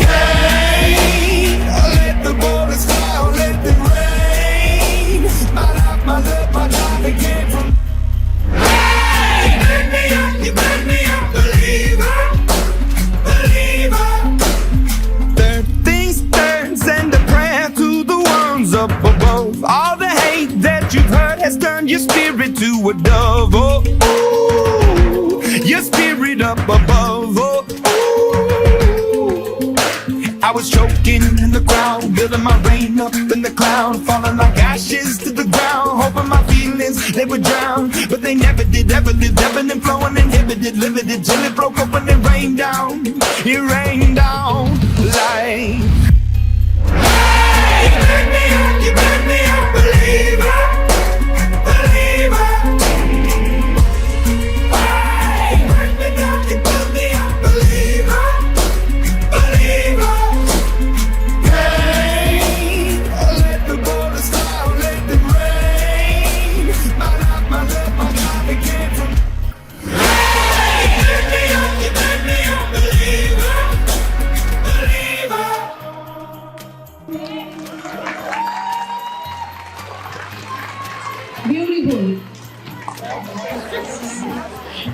[SPEAKER 11] Hey, let the bullets fly, let them rain. My life, my love, my life again from. Hey, you make me a believer, believer. Third things turns and a prayer to the ones up above. All the hate that you've heard has turned your spirit to a dove. Oh, ooh, your spirit up above. Oh, ooh. I was choking in the crowd, building my rain up in the cloud, falling like ashes to the ground, hoping my feelings they would drown, but they never did, ever lived, ebbing and flowing, inhibited, limited, till it broke up when it rained down. It rained down like. Hey, you make me a believer, believer. Hey, break me down, you build me a believer, believer. Hey, let the bullets fly, let them rain. My life, my love, my life again from. Hey, you make me a believer, believer.
[SPEAKER 10] Beautiful.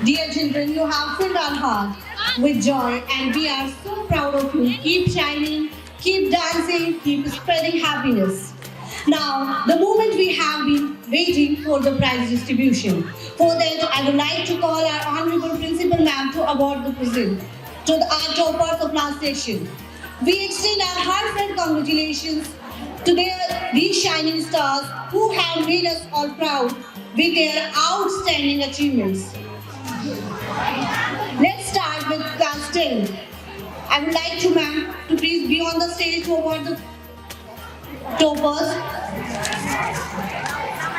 [SPEAKER 10] Dear children, you have filled our heart with joy and we are so proud of you. Keep shining, keep dancing, keep spreading happiness. Now, the moment we have been waiting for the prize distribution. For that, I would like to call our Honorable Principal Ma'am to award the present to the art toppers of last session. We extend our heartfelt congratulations to these shining stars who have made us all proud with their outstanding achievements. Let's start with class 10. I would like to ma'am to please be on the stage to award the toppers.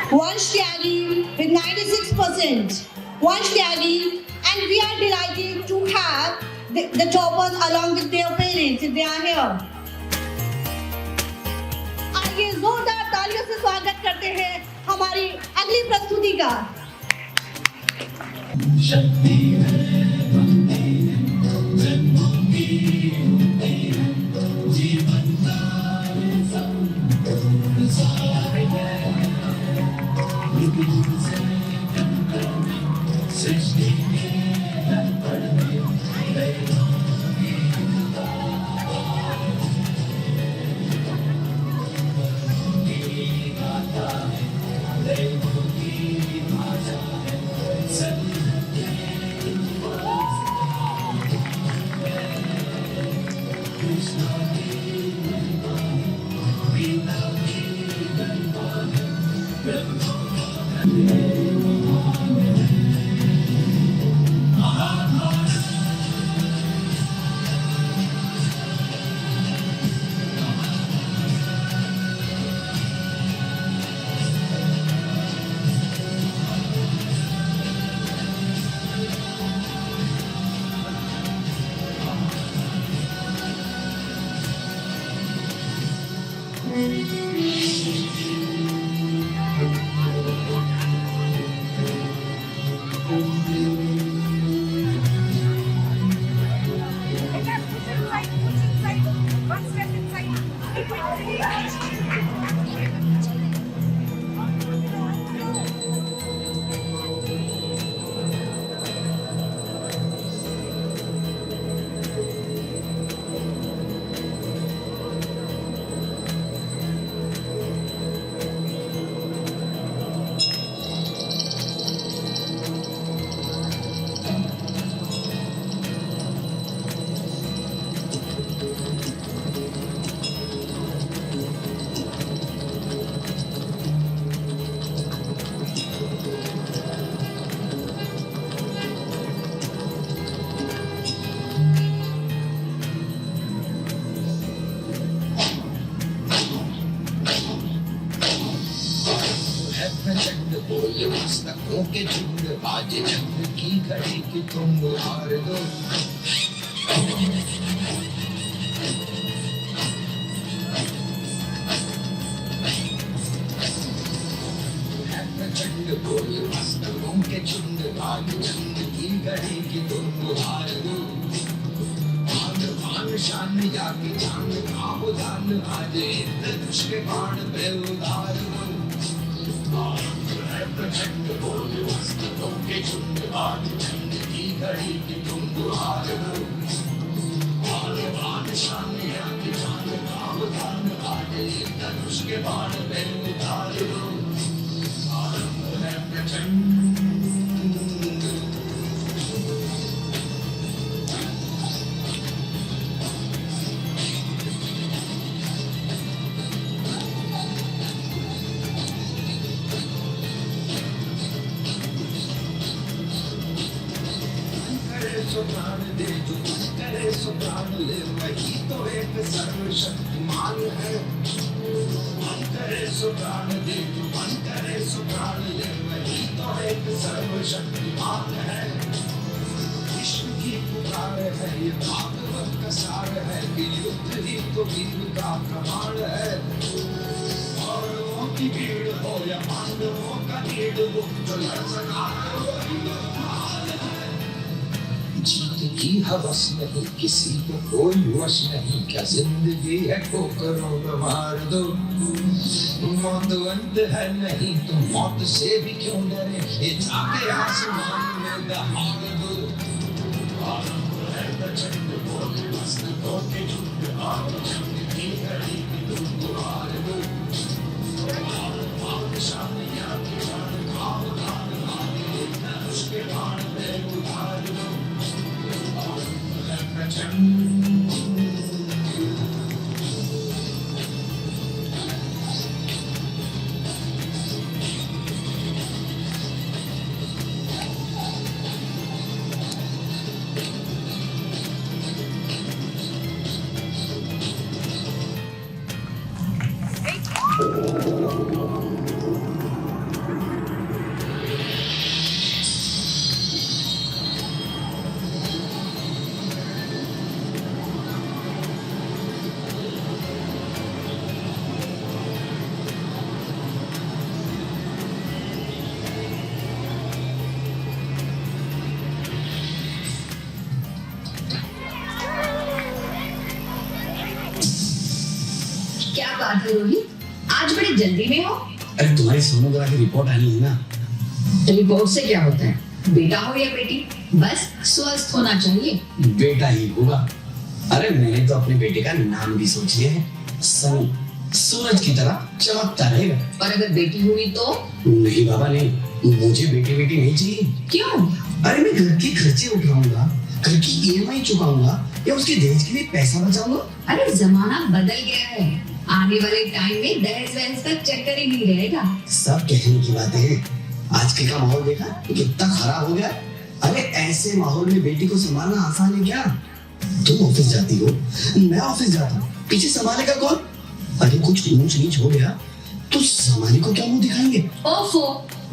[SPEAKER 10] Vansh Tyagi with 96%. Vansh Tyagi, and we are delighted to have the toppers along with their parents if they are here. आइए जोरदार तालियों से स्वागत करते हैं हमारी अगली प्रस्तुति का।
[SPEAKER 11] है प्रचंड बोल पुस्तकों के झुंड आज जंग की घड़ी की तुम हार दो प्रचंड बोल पुस्तकों के झुंड आज जंग की घड़ी की तुम हार दो मान शान या की जान का उदान आज धनुष के बाण पे उतार दो प्रचंड बोल पुस्तकों के झुंड आज जंग की घड़ी की तुम हार दो मान शान या की जान का उदान आज धनुष के बाण पे उतार दो प्रचंड प्राण दे जो कुछ करे सो प्राण ले वही तो एक सर्वशक्तिमान है मन करे सो प्राण दे जो मन करे सो प्राण ले वही तो एक सर्वशक्तिमान है विश्व की पुकार है ये भागवत का सार है कि युद्ध ही तो वीर का प्रमाण है औरों की भीड़ हो या पांडवों का भीड़ वो जो लड़ सका है वही महान है जीत की हवस नहीं किसी को कोई वश नहीं क्या जिंदगी है ठोकरों में मार दो मौत अंत है नहीं तो मौत से भी क्यों डरे ये जाके आसमान में दहाड़ दो प्रचंड बोल पुस्तकों के झुंड आज जंग की घड़ी की तुम हार दो शान या की जान का उदान आगे धनुष के बाण पे उतार दो
[SPEAKER 12] क्या बात है रोहित, आज बड़े जल्दी में हो?
[SPEAKER 11] अरे तुम्हारी सोनोग्राफी रिपोर्ट आई है ना।
[SPEAKER 12] रिपोर्ट से क्या होता है? बेटा हो या बेटी, बस स्वस्थ होना चाहिए।
[SPEAKER 11] बेटा ही होगा। अरे मैंने तो अपने बेटे का नाम भी सोच लिया है, सनी, सूरज की तरह चमकता रहेगा।
[SPEAKER 12] और अगर बेटी हुई तो?
[SPEAKER 11] नहीं बाबा नहीं, मुझे बेटी नहीं चाहिए।
[SPEAKER 12] क्यों?
[SPEAKER 11] अरे मैं घर के खर्चे उठाऊंगा, घर की EMI चुकाऊंगा या उसके दहेज के लिए पैसा बचाऊंगा।
[SPEAKER 12] अरे जमाना बदल गया है, आने वाले टाइम में दहेज वहेज का चक्कर ही नहीं रहेगा।
[SPEAKER 11] सब कहने की बातें हैं, आजकल का माहौल देखा कितना खराब हो गया। अरे ऐसे माहौल में बेटी को संभालना आसान है क्या? तुम ऑफिस जाती हो, मैं ऑफिस जाता हूँ, पीछे संभालेगा कौन? अरे कुछ ऊंच नीच हो गया तो संभाले को क्या मुंह दिखाएंगे?
[SPEAKER 12] ओफो,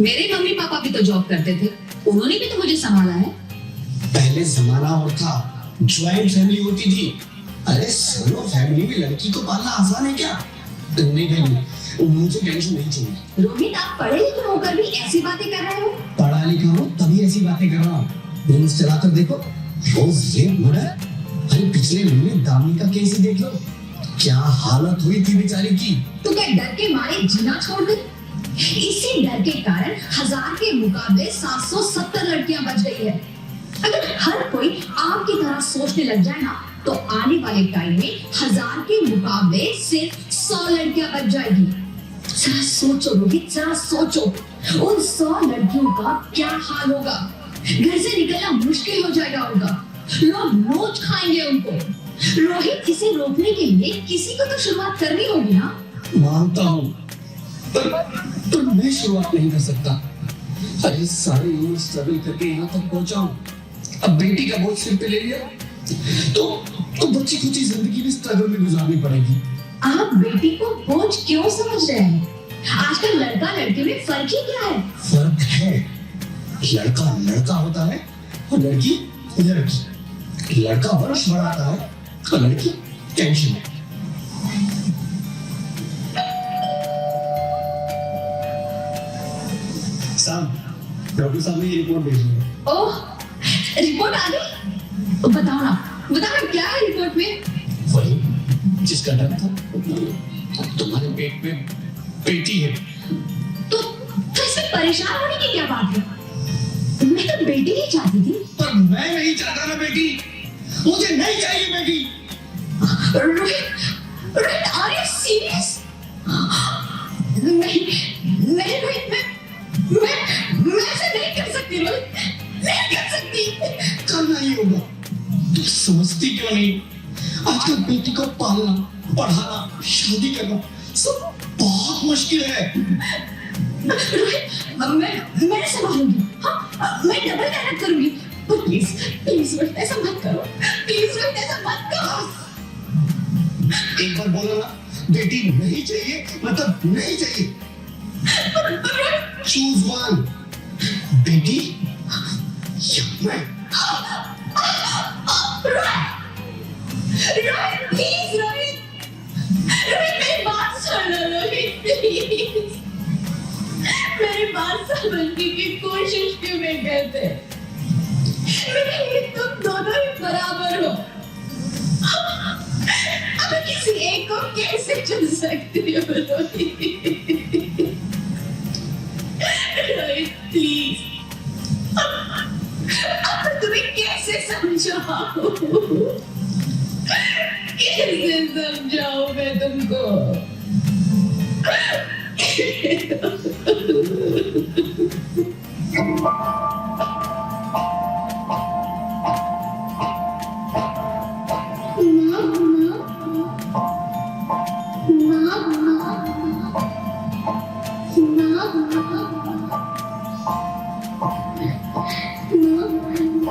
[SPEAKER 12] मेरे मम्मी पापा भी तो जॉब करते थे, उन्होंने भी तो मुझे संभाला है।
[SPEAKER 11] पहले जमाना और था, ज्वाइंट फैमिली होती थी। अरे सोलो फैमिली में लड़की को पालना आसान है क्या? नहीं, मुझे टेंशन नहीं चाहिए।
[SPEAKER 12] रोहित, आप पढ़े लिखे होकर भी ऐसी बातें कर रहे हो?
[SPEAKER 11] पढ़ा लिखा हूँ तभी ऐसी बातें कर रहा हूँ। न्यूज़ चलाकर देखो, रोज रेप हो रहा है। अरे पिछले महीने दामिनी का केस ही देख लो, क्या हालत हुई थी बेचारी की।
[SPEAKER 12] तो क्या डर के मारे जीना छोड़ दी? इसी डर के कारण 1000 के मुकाबले 770 लड़कियां बच गई है। अगर हर कोई आपकी तरह सोचने लग जाए ना, तो आने वाले टाइम में 1000 के मुकाबले सिर्फ 100 लड़कियां बच जाएगी। जरा सोचो रोहित, जरा सोचो, उन 100 लड़कियों का क्या हाल होगा। घर से निकलना मुश्किल हो जाएगा उनका, लोग नोच खाएंगे उनको। रोहित, इसे रोकने के लिए किसी को तो शुरुआत करनी होगी ना।
[SPEAKER 11] मानता हूँ, पर मैं शुरुआत नहीं कर सकता। अरे सारी उम्र स्ट्रगल करके यहाँ तक पहुँचा हूँ, अब बेटी का बोझ सिर पे ले लिया तो बच्ची कुछ जिंदगी भी स्ट्रगल में गुजारनी पड़ेगी।
[SPEAKER 12] आप बेटी को बोझ क्यों समझ रहे हैं? आजकल लड़का लड़के में फर्क ही क्या है?
[SPEAKER 6] फर्क है, लड़का लड़का होता है और लड़की लड़की। लड़का वर्ष बढ़ाता है और लड़की टेंशन में। साहब, डॉक्टर साहब ने ये रिपोर्ट भेजी है।
[SPEAKER 12] ओह, रिपोर्ट आ गई? बताओ ना क्या है रिपोर्ट में?
[SPEAKER 6] वही जिसका डर था, तुम्हारे पेट में बेटी है।
[SPEAKER 12] तो इसमें परेशान होने की क्या बात है? मैं तो बेटी ही चाहती थी।
[SPEAKER 6] पर मैं नहीं चाहता ना बेटी, मुझे नहीं चाहिए बेटी।
[SPEAKER 12] Rohit, are you serious? नहीं रोहित, मैं ऐसा नहीं कर सकती रोहित, नहीं कर सकती।
[SPEAKER 6] करना ही होगा। तुम समझती क्यों नहीं? आजकल बेटी को पालना, पढ़ाना, शादी करना सब बहुत मुश्किल है।
[SPEAKER 12] रोहित, मैं संभालूंगी। हाँ, मैं डबल मेहनत करूंगी। पर प्लीज रोहित ऐसा मत करो। प्लीज रोहित ऐसा मत करो।
[SPEAKER 6] एक बार बोलो ना, बेटी नहीं चाहिए मतलब नहीं चाहिए। चूज वन, बेटी या मैं।
[SPEAKER 12] रोहित प्लीज, रोहित मेरी बात सुन लो रोहित, प्लीज मेरी बात समझने की कोशिश क्यों नहीं करते? मेरे लिए तुम दोनों ही बराबर हो। अब किसी एक को कैसे चुन सकती हो रोहित प्लीज, अब तुम्हें कैसे समझाऊं? कैसे समझाऊं मैं तुमको?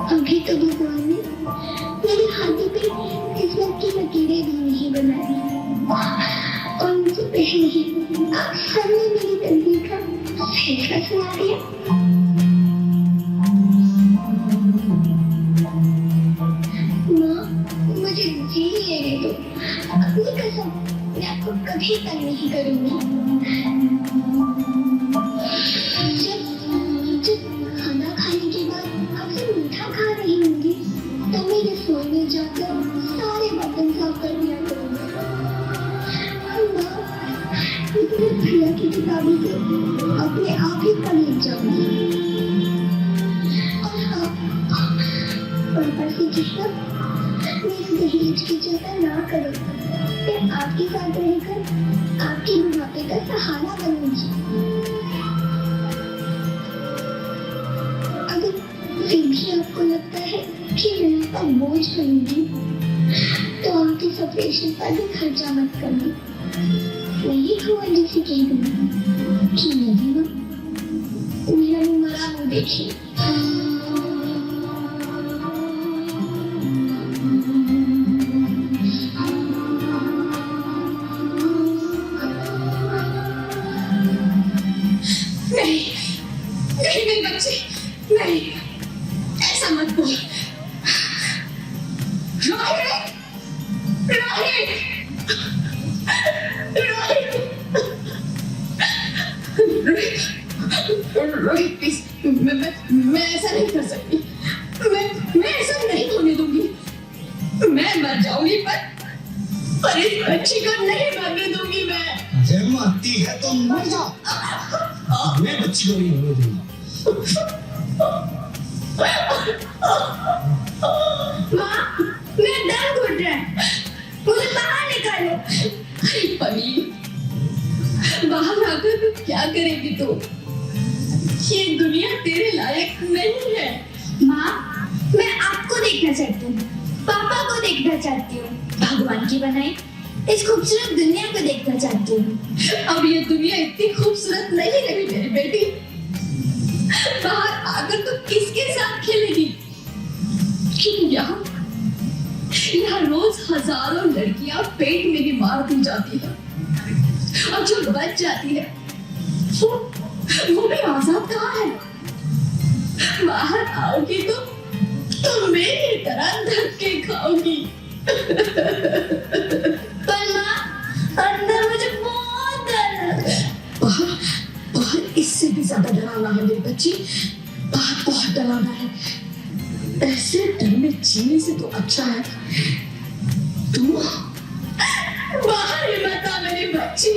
[SPEAKER 10] अभी तो भगवान ने मेरे हाथों पे किस्मत की लकीरें भी नहीं बनाई, और मुझे पहले ही आप सबने मेरी तकदीर का फैसला सुना दिया। माँ, मुझे जी लेने दो। अपनी कसम, मैं आपको कभी तंग नहीं करूंगी। जब खाना खाने के बाद आपसे मीठा खा रही होंगी, तो मैं रसोई में जाकर सारे बर्तन साफ कर दिया करूंगा। भैया की किताबें तो अपने आप ही पढ़ लिख जाऊंगी। और हाँ, पापा से कहना मेरे दहेज की चिंता ना करो। मैं आपके साथ रहकर आपके बुढ़ापे का सहारा बनूंगी। अगर फिर भी आपको लगता है कि मैं आपका बोझ बनूंगी, तो आपके ऑपरेशन पर भी खर्चा मत करना। नहीं हुआ जैसे कह दूंगी कि नहीं ना, मेरा मरा मुँह देखिए।
[SPEAKER 12] नहीं मेरे बच्चे, नहीं ऐसा मत बोल। रोहित, रोहित प्लीज, मैं ऐसा नहीं कर सकती। मैं ऐसा नहीं होने दूंगी। मैं मर जाऊंगी पर इस बच्ची को नहीं मरने दूंगी मैं।
[SPEAKER 6] जब मरती है तो मर जा, मैं बच्ची को नहीं होने दूंगा।
[SPEAKER 12] माँ, मेरा दम घुट रहा है, मुझे बाहर निकालो। पगली, बाहर आकर तू क्या करेगी तू? ये दुनिया तेरे लायक नहीं है।
[SPEAKER 10] माँ, मैं आपको देखना चाहती हूँ, पापा को देखना चाहती हूँ, भगवान की बनाई इस खूबसूरत दुनिया को देखना चाहती हूँ।
[SPEAKER 12] अब ये दुनिया इतनी खूबसूरत नहीं रही मेरी बेटी। बाहर आकर तू किसके साथ खेलेगी? यहाँ रोज हजारों लड़कियां पेट में ही मार दी जाती है, और जो बच जाती है वो भी आजाद कहाँ है? बाहर आओगी तो तुम मेरी तरह धक्के खाओगी। पर माँ, अंदर मुझे बहुत डर है। बाहर बाहर इससे भी ज्यादा डरावना है मेरी बच्ची, बाहर बहुत डरावना है। ऐसे डर में जीने से तो अच्छा है तू बाहर ही मत आ मेरी बच्ची,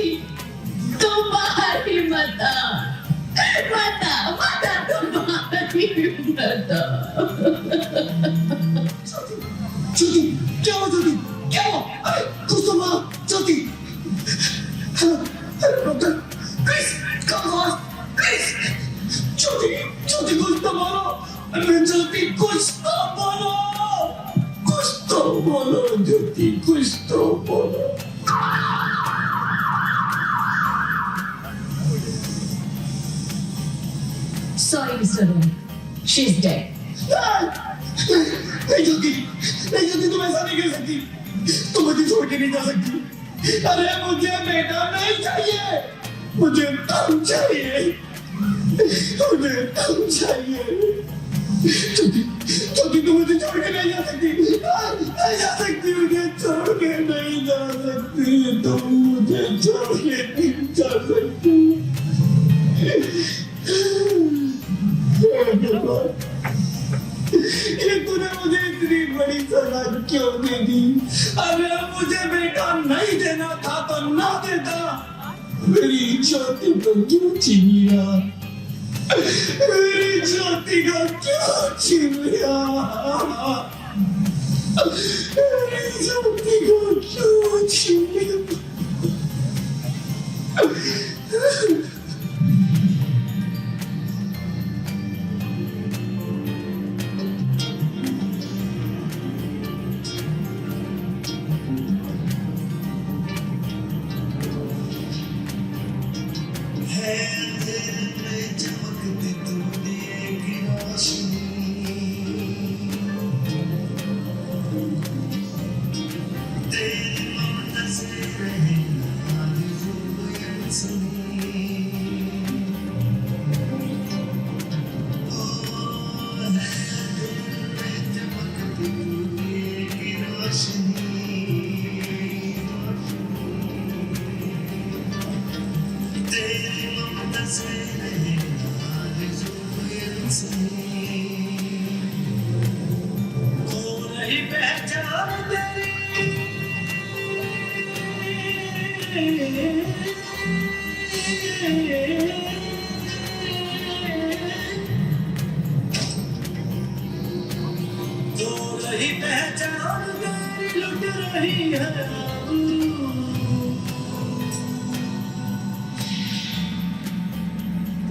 [SPEAKER 12] तुम बाहर ही मत आ, मत आ, मत आ, तुम बाहर ही मत आ।
[SPEAKER 11] ज्योति, क्या हुआ ज्योति? क्या हुआ? अरे कुछ तो मारो Jyoti. Hello doctor, please come fast, please. Jyoti, Jyoti कुछ तो मारो। अरे ज्योति कुछ तो बोलो, कुछ तो बोलो ज्योति, कुछ तो बोलो।
[SPEAKER 12] Sorry, Mr. Rohit. She's dead.
[SPEAKER 11] नहीं ज्योति तुम ऐसा नहीं कर सकती, तुम मुझे छोड़ के नहीं जा सकती। अरे मुझे बेटा नहीं चाहिए, मुझे तुम चाहिए, मुझे तुम चाहिए। ज्योति तुम मुझे छोड़ के नहीं जा सकती, नहीं जा सकती, मुझे छोड़ के नहीं जा सकती, तुम मुझे छोड़ के नहीं जा सकती। ये तूने मुझे इतनी बड़ी सजा क्यों दे दी? अगर मुझे बेटा नहीं देना था तो ना देता, मेरी ज्योति को क्यों छीन लिया? मेरी ज्योति को क्यों छीन लिया? मेरी ज्योति को क्यों छीन लिया?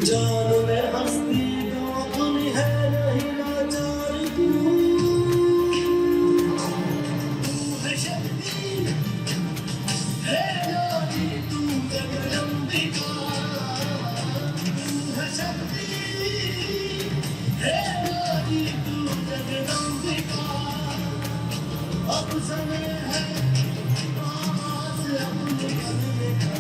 [SPEAKER 11] जान में हस्ती को तुम है नहीं लाचार तू है शक्ति है नारी तू जगदम्बिका तू है शक्ति है नारी तू जगदम्बिका अब समय है आवाज़ अपने करने का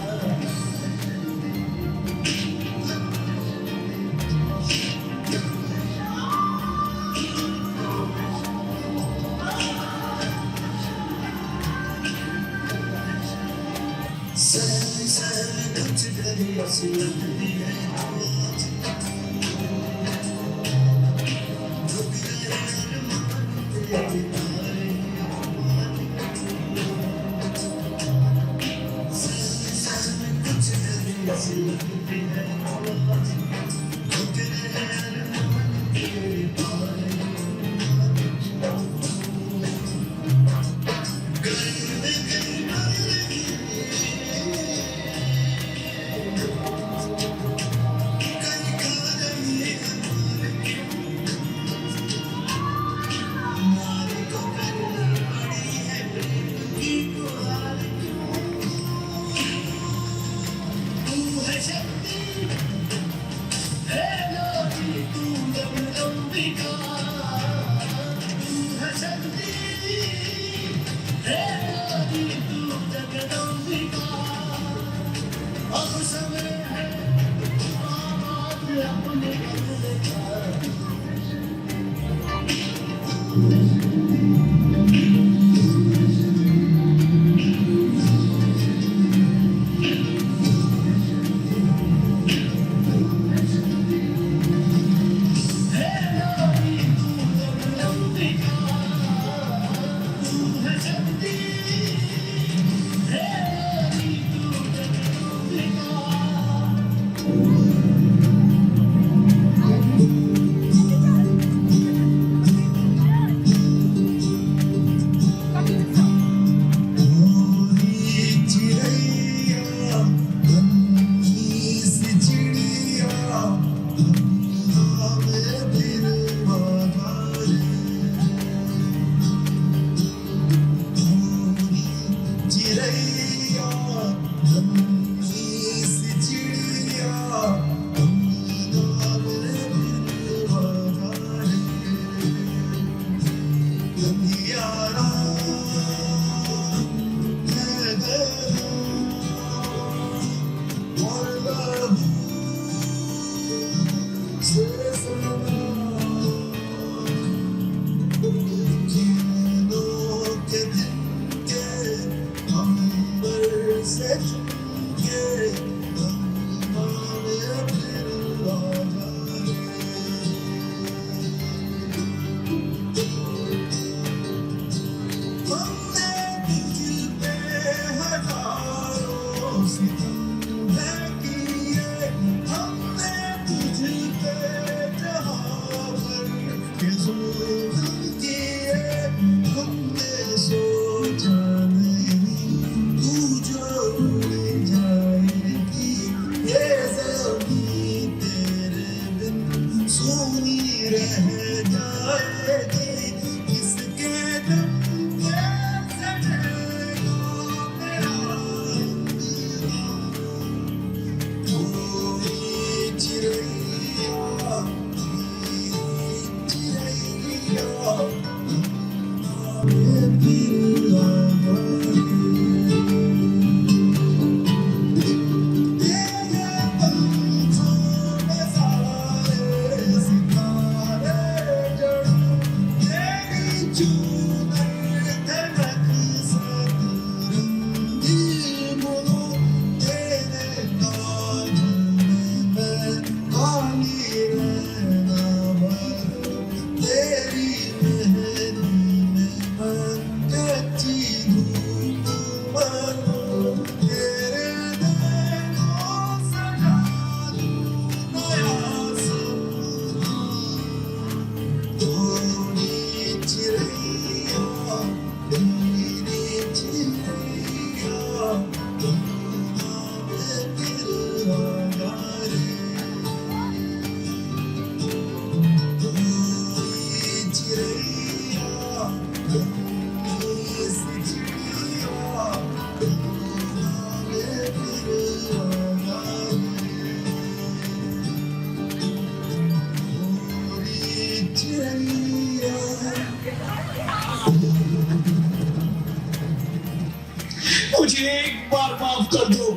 [SPEAKER 6] मुझे एक बार माफ कर दो,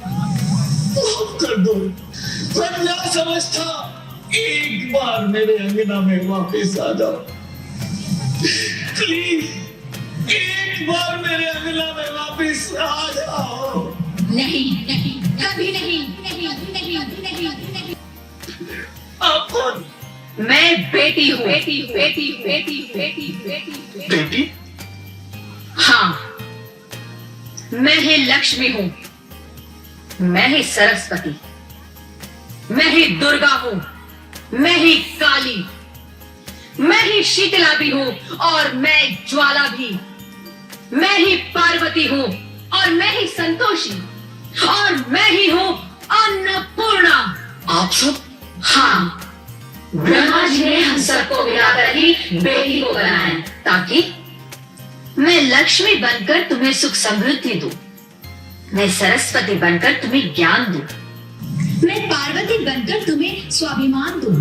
[SPEAKER 6] माफ कर दो। मैं ना समझता, एक बार मेरे अंगना में वापस आ जाओ प्लीज, एक बार मेरे अंगना में वापस आ जाओ।
[SPEAKER 12] नहीं नहीं, कभी नहीं, नहीं नहीं नहीं नहीं।
[SPEAKER 6] आप कौन?
[SPEAKER 12] मैं बेटी हूँ, बेटी बेटी बेटी बेटी बेटी
[SPEAKER 6] बेटी?
[SPEAKER 12] हाँ, मैं ही लक्ष्मी हूँ, मैं ही सरस्वती, मैं ही दुर्गा हूँ, मैं ही काली, मैं ही शीतला भी हूँ और मैं ज्वाला भी, मैं ही पार्वती हूँ और मैं ही संतोषी, और मैं ही हूँ अन्नपूर्णा।
[SPEAKER 6] आप सब?
[SPEAKER 12] हाँ, ब्रह्मा जी ने हम सबको मिलाकर ही बेटी को बनाया ताकि मैं लक्ष्मी बनकर तुम्हें सुख समृद्धि दूं, मैं सरस्वती बनकर तुम्हें ज्ञान दूं, मैं पार्वती बनकर तुम्हें स्वाभिमान दूं,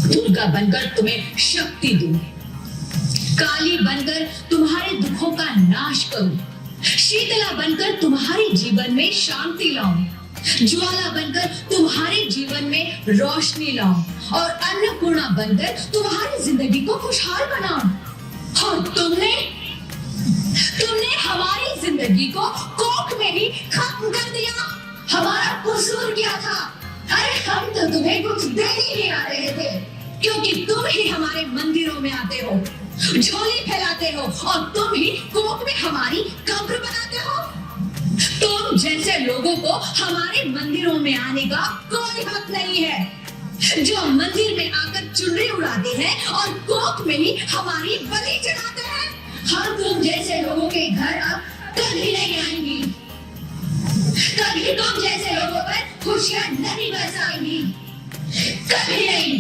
[SPEAKER 12] दुर्गा बनकर तुम्हें शक्ति दूं, काली बनकर तुम्हारे दुखों का नाश करूं, शीतला बनकर तुम्हारे जीवन में शांति लाऊं, ज्वाला बनकर तुम्हारे जीवन में रोशनी लाऊं और अन्नपूर्णा बनकर तुम्हारी जिंदगी को खुशहाल बनाऊं। और तुमने हमारी जिंदगी को कोख में ही खत्म कर दिया। हमारा कसूर क्या था? अरे हम तो तुम्हें कुछ दे ही नहीं आ रहे थे, क्योंकि तुम ही हमारे मंदिरों में आते हो, झोली फैलाते हो और तुम ही कोख में हमारी कब्र बनाते हो। तुम जैसे लोगों को हमारे मंदिरों में आने का कोई हक नहीं है, जो मंदिर में आकर चुनरी उड़ाते हैं और कोख में ही हमारी बलि चढ़ाते हैं। हम तुम जैसे लोगों के घर अब कभी नहीं आएंगी, कभी तुम जैसे लोगों पर खुशियां नहीं बरसाएंगी, कभी नहीं।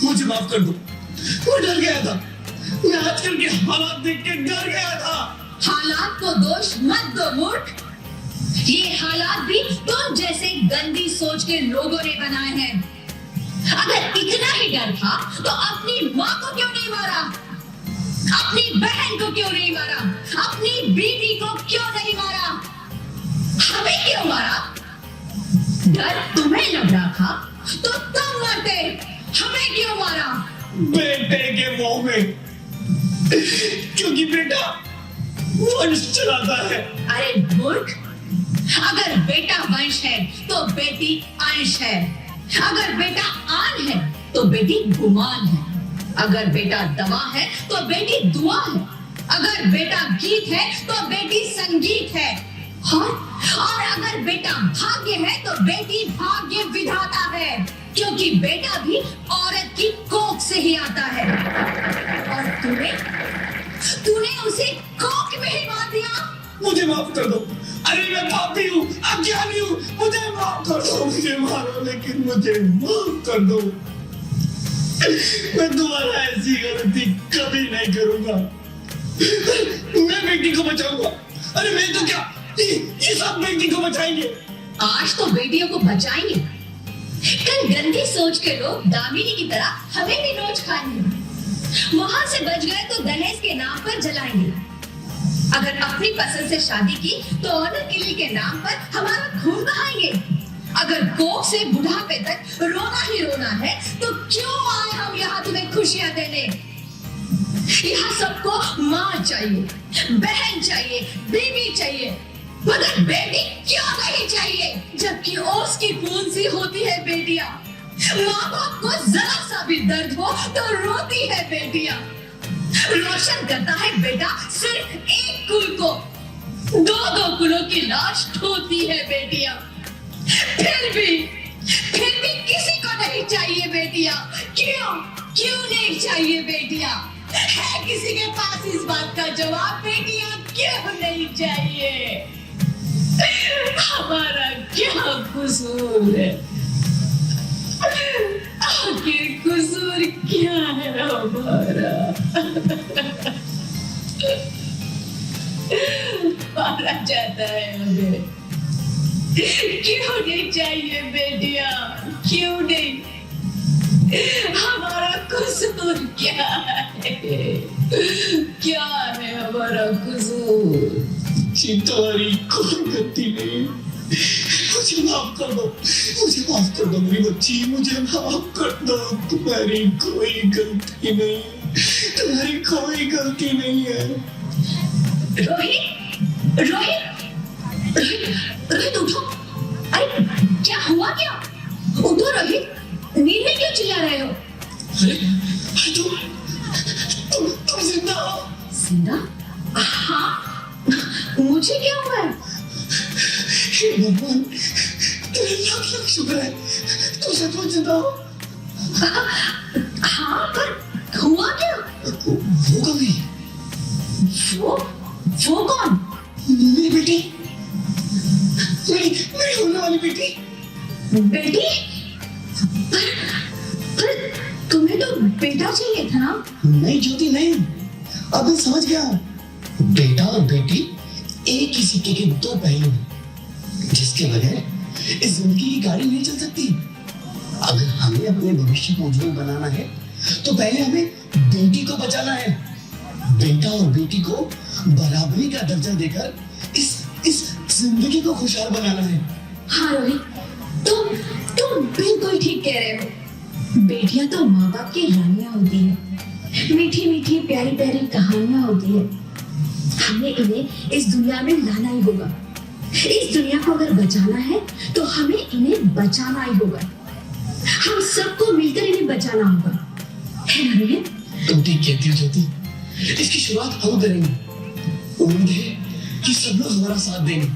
[SPEAKER 6] मुझे माफ कर दो, मैं डर गया था। मैं आजकल के हालात देख के डर गया था।
[SPEAKER 12] हालात को दोष मत दो मूर्ख, ये हालात भी तुम जैसे गंदी सोच के लोगों ने बनाए हैं। अगर इतना ही डर था तो अपनी माँ को क्यों नहीं मारा, अपनी बहन को क्यों नहीं मारा, अपनी बीवी को क्यों नहीं मारा, हमें क्यों मारा? डर तुम्हें लग रहा था तो तुम मरते, हमें क्यों मारा?
[SPEAKER 6] बेटे के मुंह में, क्योंकि बेटा वंश चलाता है।
[SPEAKER 12] अरे मूर्ख, अगर बेटा वंश है तो बेटी अंश है, अगर बेटा आन है तो बेटी गुमान है, अगर बेटा दवा है तो बेटी दुआ है, अगर बेटा गीत है तो बेटी संगीत है, और अगर बेटा भाग्य है तो बेटी भाग्य विधाता है, क्योंकि बेटा भी औरत की कोख से ही आता है। और तूने उसे कोख में ही मार दिया।
[SPEAKER 6] मुझे माफ कर दो। अरे मैं पापी हूँ, अज्ञानी हूँ, मुझे माफ कर दो। मुझे मारो लेकिन मुझे माफ कर दो। मैं दोबारा ऐसी गलती कभी नहीं करूंगा। मैं बेटी को बचाऊंगा। अरे मैं तो क्या, ये सब बेटी को बचाएंगे।
[SPEAKER 12] आज तो बेटियों को बचाएंगे, कल गंदी सोच के लोग दामिनी की तरह हमें भी नोच खाएंगे। वहां से बच गए तो दहेज के नाम पर जलाएंगे। अगर अपनी पसंद से शादी की तो ऑनर किलिंग के नाम पर हमारा खून बहाएंगे। अगर कोख से बुढ़ापे तक रोना ही रोना है तो क्यों आए हम यहाँ तुम्हें खुशियां देने? यहाँ सबको माँ चाहिए, बहन चाहिए, बीवी चाहिए, मगर बेटी क्यों नहीं चाहिए? जबकि ओस की खून सी होती है बेटियां। माँ बाप को जरा सा भी दर्द हो तो रोती है बेटियां। रोशन करता है बेटा सिर्फ एक कुल को, दो कुलों की लाश ढोती है बेटियां। फिर भी किसी को नहीं चाहिए बेटियां। क्यों नहीं चाहिए बेटियां? है किसी के पास इस बात का जवाब? बेटियां क्यों नहीं चाहिए? हमारा क्या कसूर है? आखिर कसूर क्या है हमारा? मारा जाता है हमें। क्यों नहीं चाहिए बेटियां? क्यों नहीं? हमारा कसूर क्या है? क्या है हमारा कसूर?
[SPEAKER 6] तुम्हारी कोई गलती नहीं। मुझे माफ कर दो, मुझे माफ कर दो मेरी बच्ची, मुझे माफ कर दो। तुम्हारी कोई गलती नहीं, तुम्हारी कोई गलती नहीं है।
[SPEAKER 12] रोहित उठो। अरे क्या हुआ? क्या उठो रोहित, नींद में क्यों चिल्ला रहे हो?
[SPEAKER 6] अरे तुम जिंदा हो?
[SPEAKER 12] जिंदा? हाँ, मुझे क्या हुआ है?
[SPEAKER 6] हे भगवान, तेरे लाख शुक्र है, तू सचमुच जिंदा हो।
[SPEAKER 12] हाँ, पर हुआ क्या?
[SPEAKER 6] वो कौन है?
[SPEAKER 12] वो कौन?
[SPEAKER 6] मेरी बेटी, मेरी होने वाली बेटी।
[SPEAKER 12] बेटी? पर तुम्हें तो बेटा चाहिए था ना?
[SPEAKER 6] नहीं ज्योति नहीं, अब मैं समझ गया। बेटा और बेटी एक ही सिक्के के दो पहलू हैं, जिसके बगैर इस जिंदगी की गाड़ी नहीं चल सकती। अगर हमें अपने भविष्य को उज्जवल बनाना है तो पहले हमें बेटी को बचाना है। बेटा और बेटी को बराबरी का दर्जा देकर इस जिंदगी को खुशहाल बनाना है।
[SPEAKER 12] हाँ रोहित, तुम बिल्कुल ठीक कह रहे हो। बेटियां तो माँ बाप की रानियां होती है, मीठी मीठी प्यारी प्यारी कहानियां होती है। हमें इन्हें इस दुनिया में लाना ही होगा। इस दुनिया को अगर बचाना है तो हमें इन्हें बचाना ही होगा। हम सबको मिलकर इन्हें बचाना होगा, है ना रोहित?
[SPEAKER 6] तुम ठीक कहती हो ज्योति, इसकी शुरुआत हम करेंगे। उम्मीद है कि सब लोग हमारा साथ देंगे।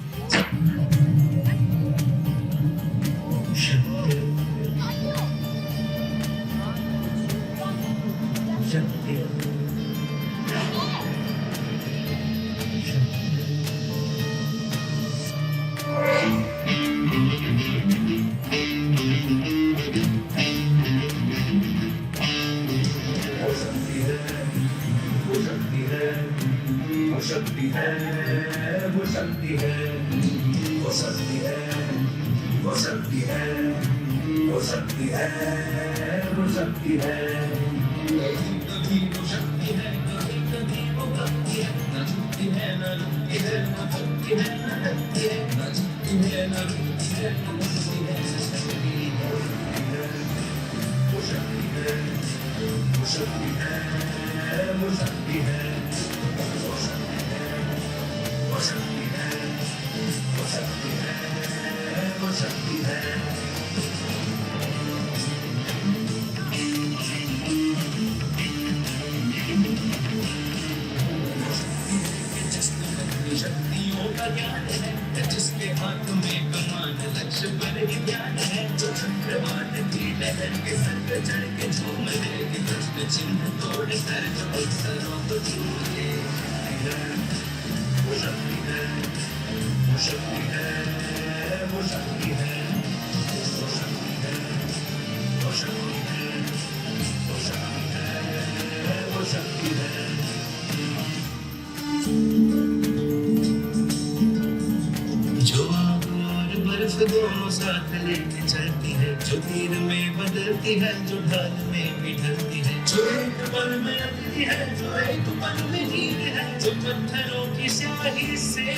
[SPEAKER 11] जो आग और बर्फ दोनों साथ लेके चलती है, जो तीर में बदलती है, जो ढाल में भी ढलती है, जो एक पल में अगली है, जो एक पल में नींद है, जो पत्थरों की स्याही से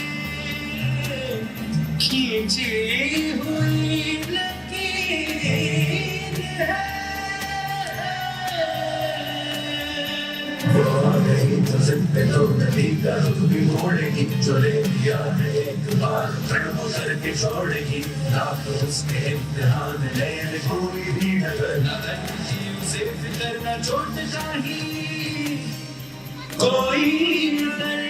[SPEAKER 11] खींची हुई लकीर है। वो आ गई तो जिद पे तो नदी का रुख भी मोड़ेगी, जो ले लिया है एक बार प्रण करके छोड़ेगी। रात उसके इम्तिहान ले कोई भी नगर न उसे फिक्र न चोट चाही कोई नगर।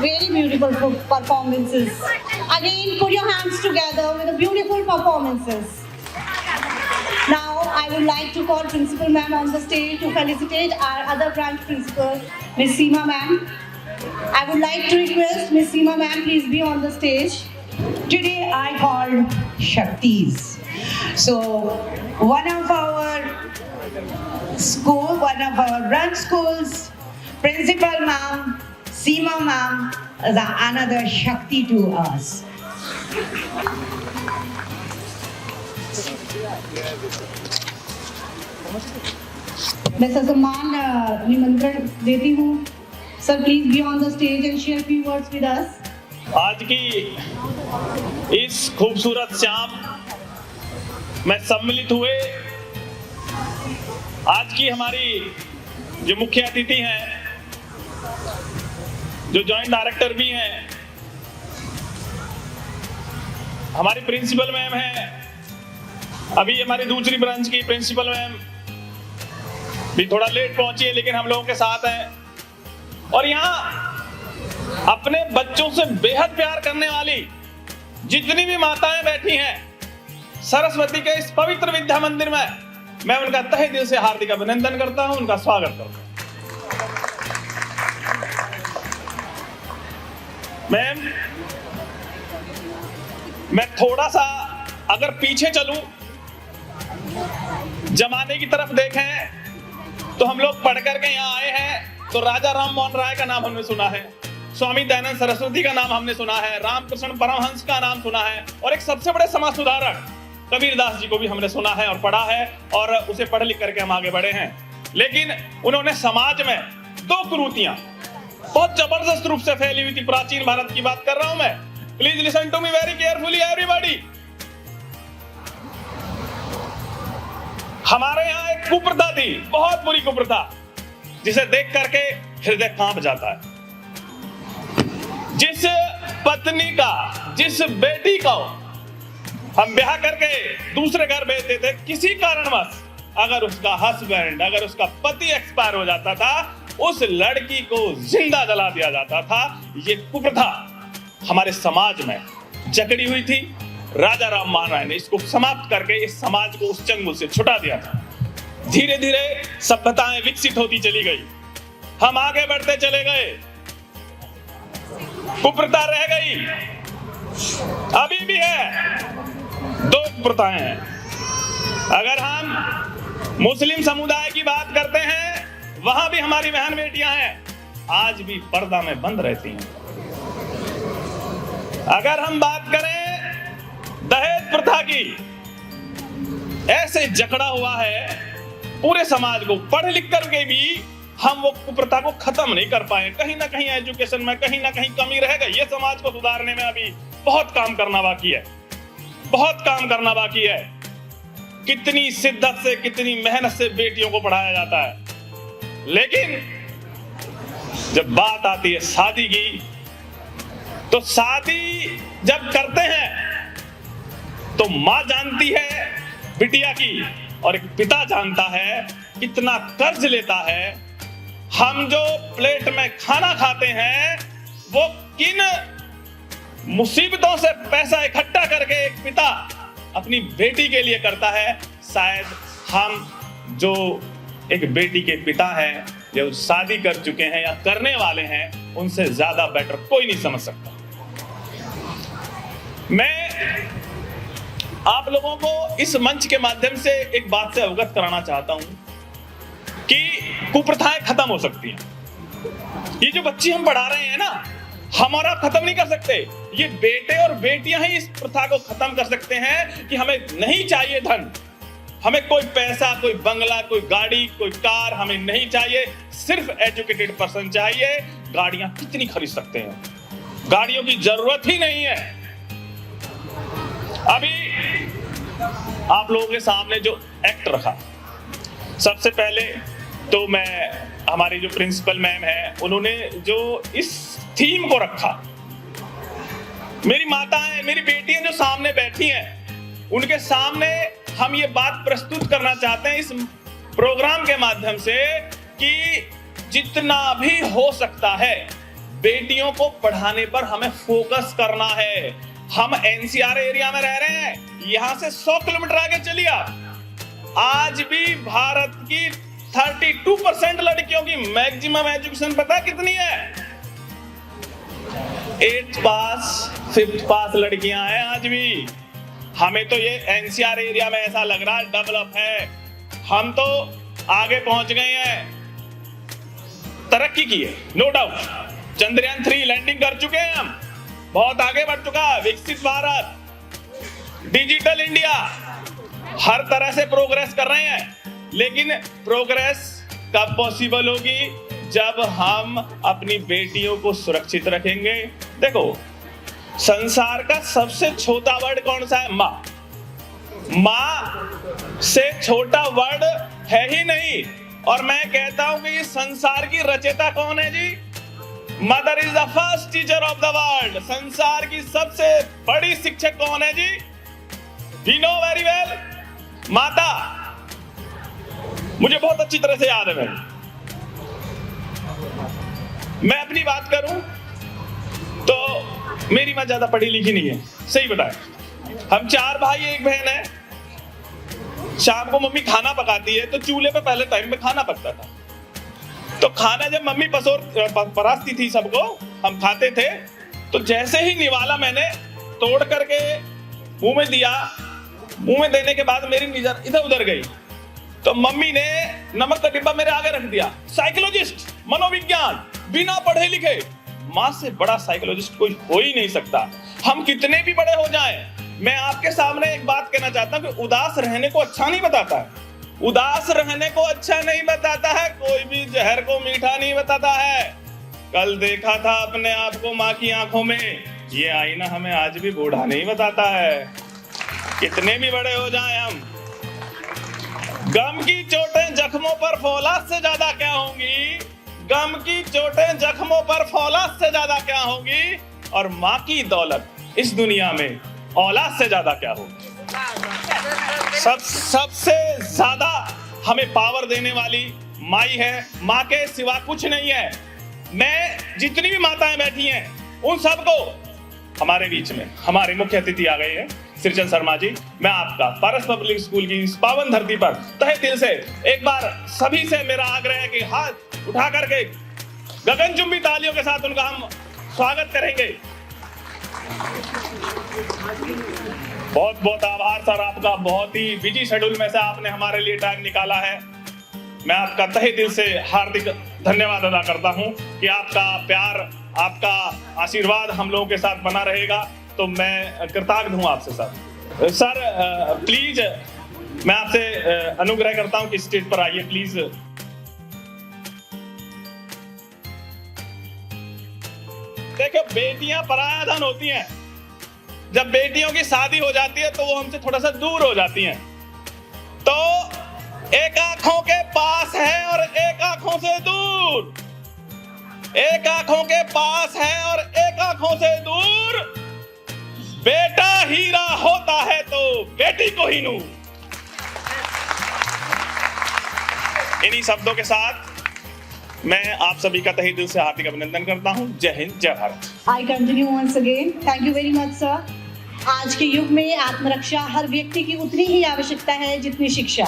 [SPEAKER 10] Very beautiful performances. Again, put your hands together with the beautiful performances. Now, I would like to call Principal Ma'am on the stage to felicitate our other branch principal, Miss Seema Ma'am. I would like to request Miss Seema Ma'am, please be on the stage.
[SPEAKER 8] Today I called Shaktis. So one of our branch schools, Principal Ma'am, Seema Ma'am is another Shakti to us.
[SPEAKER 10] मैं सम्मान निमंत्रण देती हूँ. Sir, please be on the stage and share a few words with us.
[SPEAKER 13] आज की इस खूबसूरत शाम में सम्मिलित हुए आज की हमारी जो मुख्य अतिथि हैं, जो जॉइंट डायरेक्टर भी हैं, हमारी प्रिंसिपल मैम हैं, अभी हमारी दूसरी ब्रांच की प्रिंसिपल मैम भी थोड़ा लेट पहुंची है, लेकिन हम लोगों के साथ हैं। और यहाँ अपने बच्चों से बेहद प्यार करने वाली जितनी भी माताएं बैठी हैं सरस्वती के इस पवित्र विद्या मंदिर में, मैं उनका तहे दिल से हार्दिक अभिनंदन करता हूं, उनका स्वागत करता हूं। मैम, मैं थोड़ा सा अगर पीछे चलूं, जमाने की तरफ देखें तो हम लोग पढ़ करके यहाँ आए हैं तो राजा राम मोहन राय का नाम हमने सुना है, स्वामी दयानंद सरस्वती का नाम हमने सुना है, रामकृष्ण परमहंस का नाम सुना है, और एक सबसे बड़े समाज सुधारक कबीरदास जी को भी हमने सुना है और पढ़ा है, और उसे पढ़ लिख करके हम आगे बढ़े हैं। लेकिन उन्होंने समाज में दो कुरीतियां बहुत जबरदस्त रूप से फैली हुई थी। प्राचीन भारत की बात कर रहा हूं मैं। Please listen to me very carefully everybody. हमारे यहाँ एक कुप्रथा थी, बहुत बुरी कुप्रथा, जिसे देख करके हृदय कांप जाता है। जिस पत्नी का, जिस बेटी को हम ब्याह करके दूसरे घर भेज देते, किसी कारणवश अगर उसका हस्बैंड, अगर उसका पति एक्सपायर हो जाता था, उस लड़की को जिंदा जला दिया जाता था। ये कुप्रथा हमारे समाज में जकड़ी हुई थी। राजा राम मोहन राय ने इसको समाप्त करके इस समाज को उस चंगुल से छुटा दिया था। धीरे धीरे सभ्यताएं विकसित होती चली गई, हम आगे बढ़ते चले गए, कुप्रथा रह गई, अभी भी है। दो कुप्रथाएं हैं। अगर हम मुस्लिम समुदाय की बात करते हैं, वहां भी हमारी बहन बेटियां हैं, आज भी पर्दा में बंद रहती हैं। अगर हम बात करें दहेज प्रथा की, ऐसे जकड़ा हुआ है पूरे समाज को। पढ़ लिख करके भी हम वो कुप्रथा को खत्म नहीं कर पाए। कहीं ना कहीं एजुकेशन में कहीं ना कहीं कमी रह गई। ये समाज को सुधारने में अभी बहुत काम करना बाकी है, बहुत काम करना बाकी है। कितनी शिद्दत से, कितनी मेहनत से बेटियों को पढ़ाया जाता है, लेकिन जब बात आती है शादी की, तो शादी जब करते हैं तो मां जानती है बिटिया की, और एक पिता जानता है कितना कर्ज लेता है। हम जो प्लेट में खाना खाते हैं, वो किन मुसीबतों से पैसा इकट्ठा करके एक पिता अपनी बेटी के लिए करता है। शायद हम जो एक बेटी के पिता हैं, जो शादी कर चुके हैं या करने वाले हैं उनसे ज्यादा बेटर कोई नहीं समझ सकता। मैं आप लोगों को इस मंच के माध्यम से एक बात से अवगत कराना चाहता हूं कि कुप्रथाएं खत्म हो सकती हैं। ये जो बच्ची हम पढ़ा रहे हैं ना, हमारा खत्म नहीं कर सकते, ये बेटे और बेटियां ही इस प्रथा को खत्म कर सकते हैं कि हमें नहीं चाहिए धन, हमें कोई पैसा, कोई बंगला, कोई गाड़ी, कोई कार हमें नहीं चाहिए, सिर्फ एजुकेटेड पर्सन चाहिए। गाड़ियां कितनी खरीद सकते हैं, गाड़ियों की जरूरत ही नहीं है। अभी आप लोगों के सामने जो एक्ट रखा, सबसे पहले तो मैं, हमारी जो प्रिंसिपल मैम है, उन्होंने जो इस थीम को रखा, मेरी माताएं, मेरी बेटियां जो सामने बैठी हैं, उनके सामने हम ये बात प्रस्तुत करना चाहते हैं इस प्रोग्राम के माध्यम से कि जितना भी हो सकता है बेटियों को पढ़ाने पर हमें फोकस करना है। हम एनसीआर एरिया में रह रहे हैं, यहां से 100 किलोमीटर आगे चलिए आप, आज भी भारत की 32% लड़कियों की मैक्सिमम एजुकेशन पता कितनी है? 8th पास 5th पास लड़कियां हैं आज भी। हमें तो ये एनसीआर एरिया में ऐसा लग रहा है डेवलप है, हम तो आगे पहुंच गए हैं, तरक्की की है, नो डाउट। चंद्रयान 3 लैंडिंग कर चुके हैं, हम बहुत आगे बढ़ चुका है, विकसित भारत, डिजिटल इंडिया, हर तरह से प्रोग्रेस कर रहे हैं। लेकिन प्रोग्रेस कब पॉसिबल होगी? जब हम अपनी बेटियों को सुरक्षित रखेंगे। देखो, संसार का सबसे छोटा वर्ड कौन सा है? माँ। माँ से छोटा वर्ड है ही नहीं। और मैं कहता हूं कि इस संसार की रचयिता कौन है जी? Mother is the first teacher of the world. संसार की सबसे बड़ी शिक्षक कौन है जी? वी नो वेरी वेल, माता। मुझे बहुत अच्छी तरह से याद है। मैं अपनी बात करूं तो मेरी मां ज्यादा पढ़ी लिखी नहीं है, सही बताए। हम 4 भाई 1 बहन है। शाम को मम्मी खाना पकाती है तो चूल्हे पे पहले टाइम में खाना पकता था, तो खाना जब मम्मी परासती थी सबको, हम खाते थे, तो जैसे ही निवाला मैंने तोड़ करके मुंह में दिया, मुंह में देने के बाद मेरी नजर इधर उधर गई, तो मम्मी ने नमक का डिब्बा मेरे आगे रख दिया। साइकोलॉजिस्ट, मनोविज्ञान, बिना पढ़े लिखे। माँ से बड़ा साइकोलॉजिस्ट कोई हो ही नहीं सकता। हम कितने भी बड़े हो जाएं, मैं आपके सामने एक बात कहना चाहता हूं कि उदास रहने को अच्छा नहीं बताता है। उदास रहने को अच्छा नहीं बताता है, कोई भी जहर को मीठा नहीं बताता है। कल देखा था अपने आप को माँ की आंखों में, ये आईना हमें आज भी बूढ़ा नहीं बताता है। कितने भी बड़े हो जाएं हम, गम की चोटें जख्मों पर फौलाद से ज्यादा क्या होंगी? गम की चोटें जख्मों पर फौलाद से ज्यादा क्या होंगी? और माँ की दौलत इस दुनिया में औलाद से ज्यादा क्या होगी? सबसे ज्यादा हमें पावर देने वाली माई है, माँ के सिवा कुछ नहीं है। मैं जितनी भी माताएं बैठी हैं उन सबको, हमारे बीच में हमारे मुख्य अतिथि आ गए हैं श्रीचंद शर्मा जी, मैं आपका पारस पब्लिक स्कूल की इस पावन धरती पर तहे दिल से एक बार सभी से मेरा आग्रह है कि हाथ उठा करके गगनचुंबी तालियों के साथ उनका हम स्वागत करेंगे। बहुत बहुत आभार सर आपका, बहुत ही बिजी शेड्यूल में से आपने हमारे लिए टाइम निकाला है। मैं आपका तहे दिल से हार्दिक धन्यवाद अदा करता हूं कि आपका प्यार, आपका आशीर्वाद हम लोगों के साथ बना रहेगा, तो मैं कृतज्ञ हूं आपसे सर। सर प्लीज मैं आपसे अनुग्रह करता हूं कि स्टेज पर आइए प्लीज। देखो, बेटियां पराया धन होती हैं। जब बेटियों की शादी हो जाती है तो वो हमसे थोड़ा सा दूर हो जाती हैं। तो एक आंखों के पास है और एक आंखों से दूर, एक आंखों के पास है और एक आंखों से दूर। बेटा हीरा होता है तो बेटी को ही नूर। इन्हीं शब्दों के साथ मैं आप सभी का तहे दिल से हार्दिक अभिनंदन करता हूं। जय हिंद, जय Bharat.
[SPEAKER 10] I continue once again. Thank you very much, sir. आज के युग में आत्मरक्षा हर व्यक्ति की उतनी ही आवश्यकता है जितनी शिक्षा।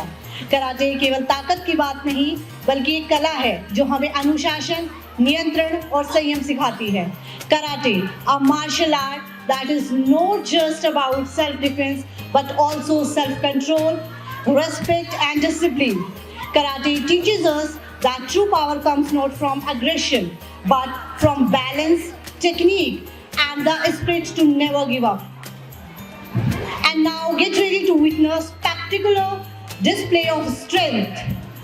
[SPEAKER 10] कराटे केवल ताकत की बात नहीं बल्कि एक कला है जो हमें अनुशासन, नियंत्रण और संयम सिखाती है। Karate, a martial art that is not just about self-defense but also self-control, respect and discipline. Karate teaches us that true power comes not from aggression but from balance, technique and the spirit to never give up. And now get ready to witness spectacular display of strength,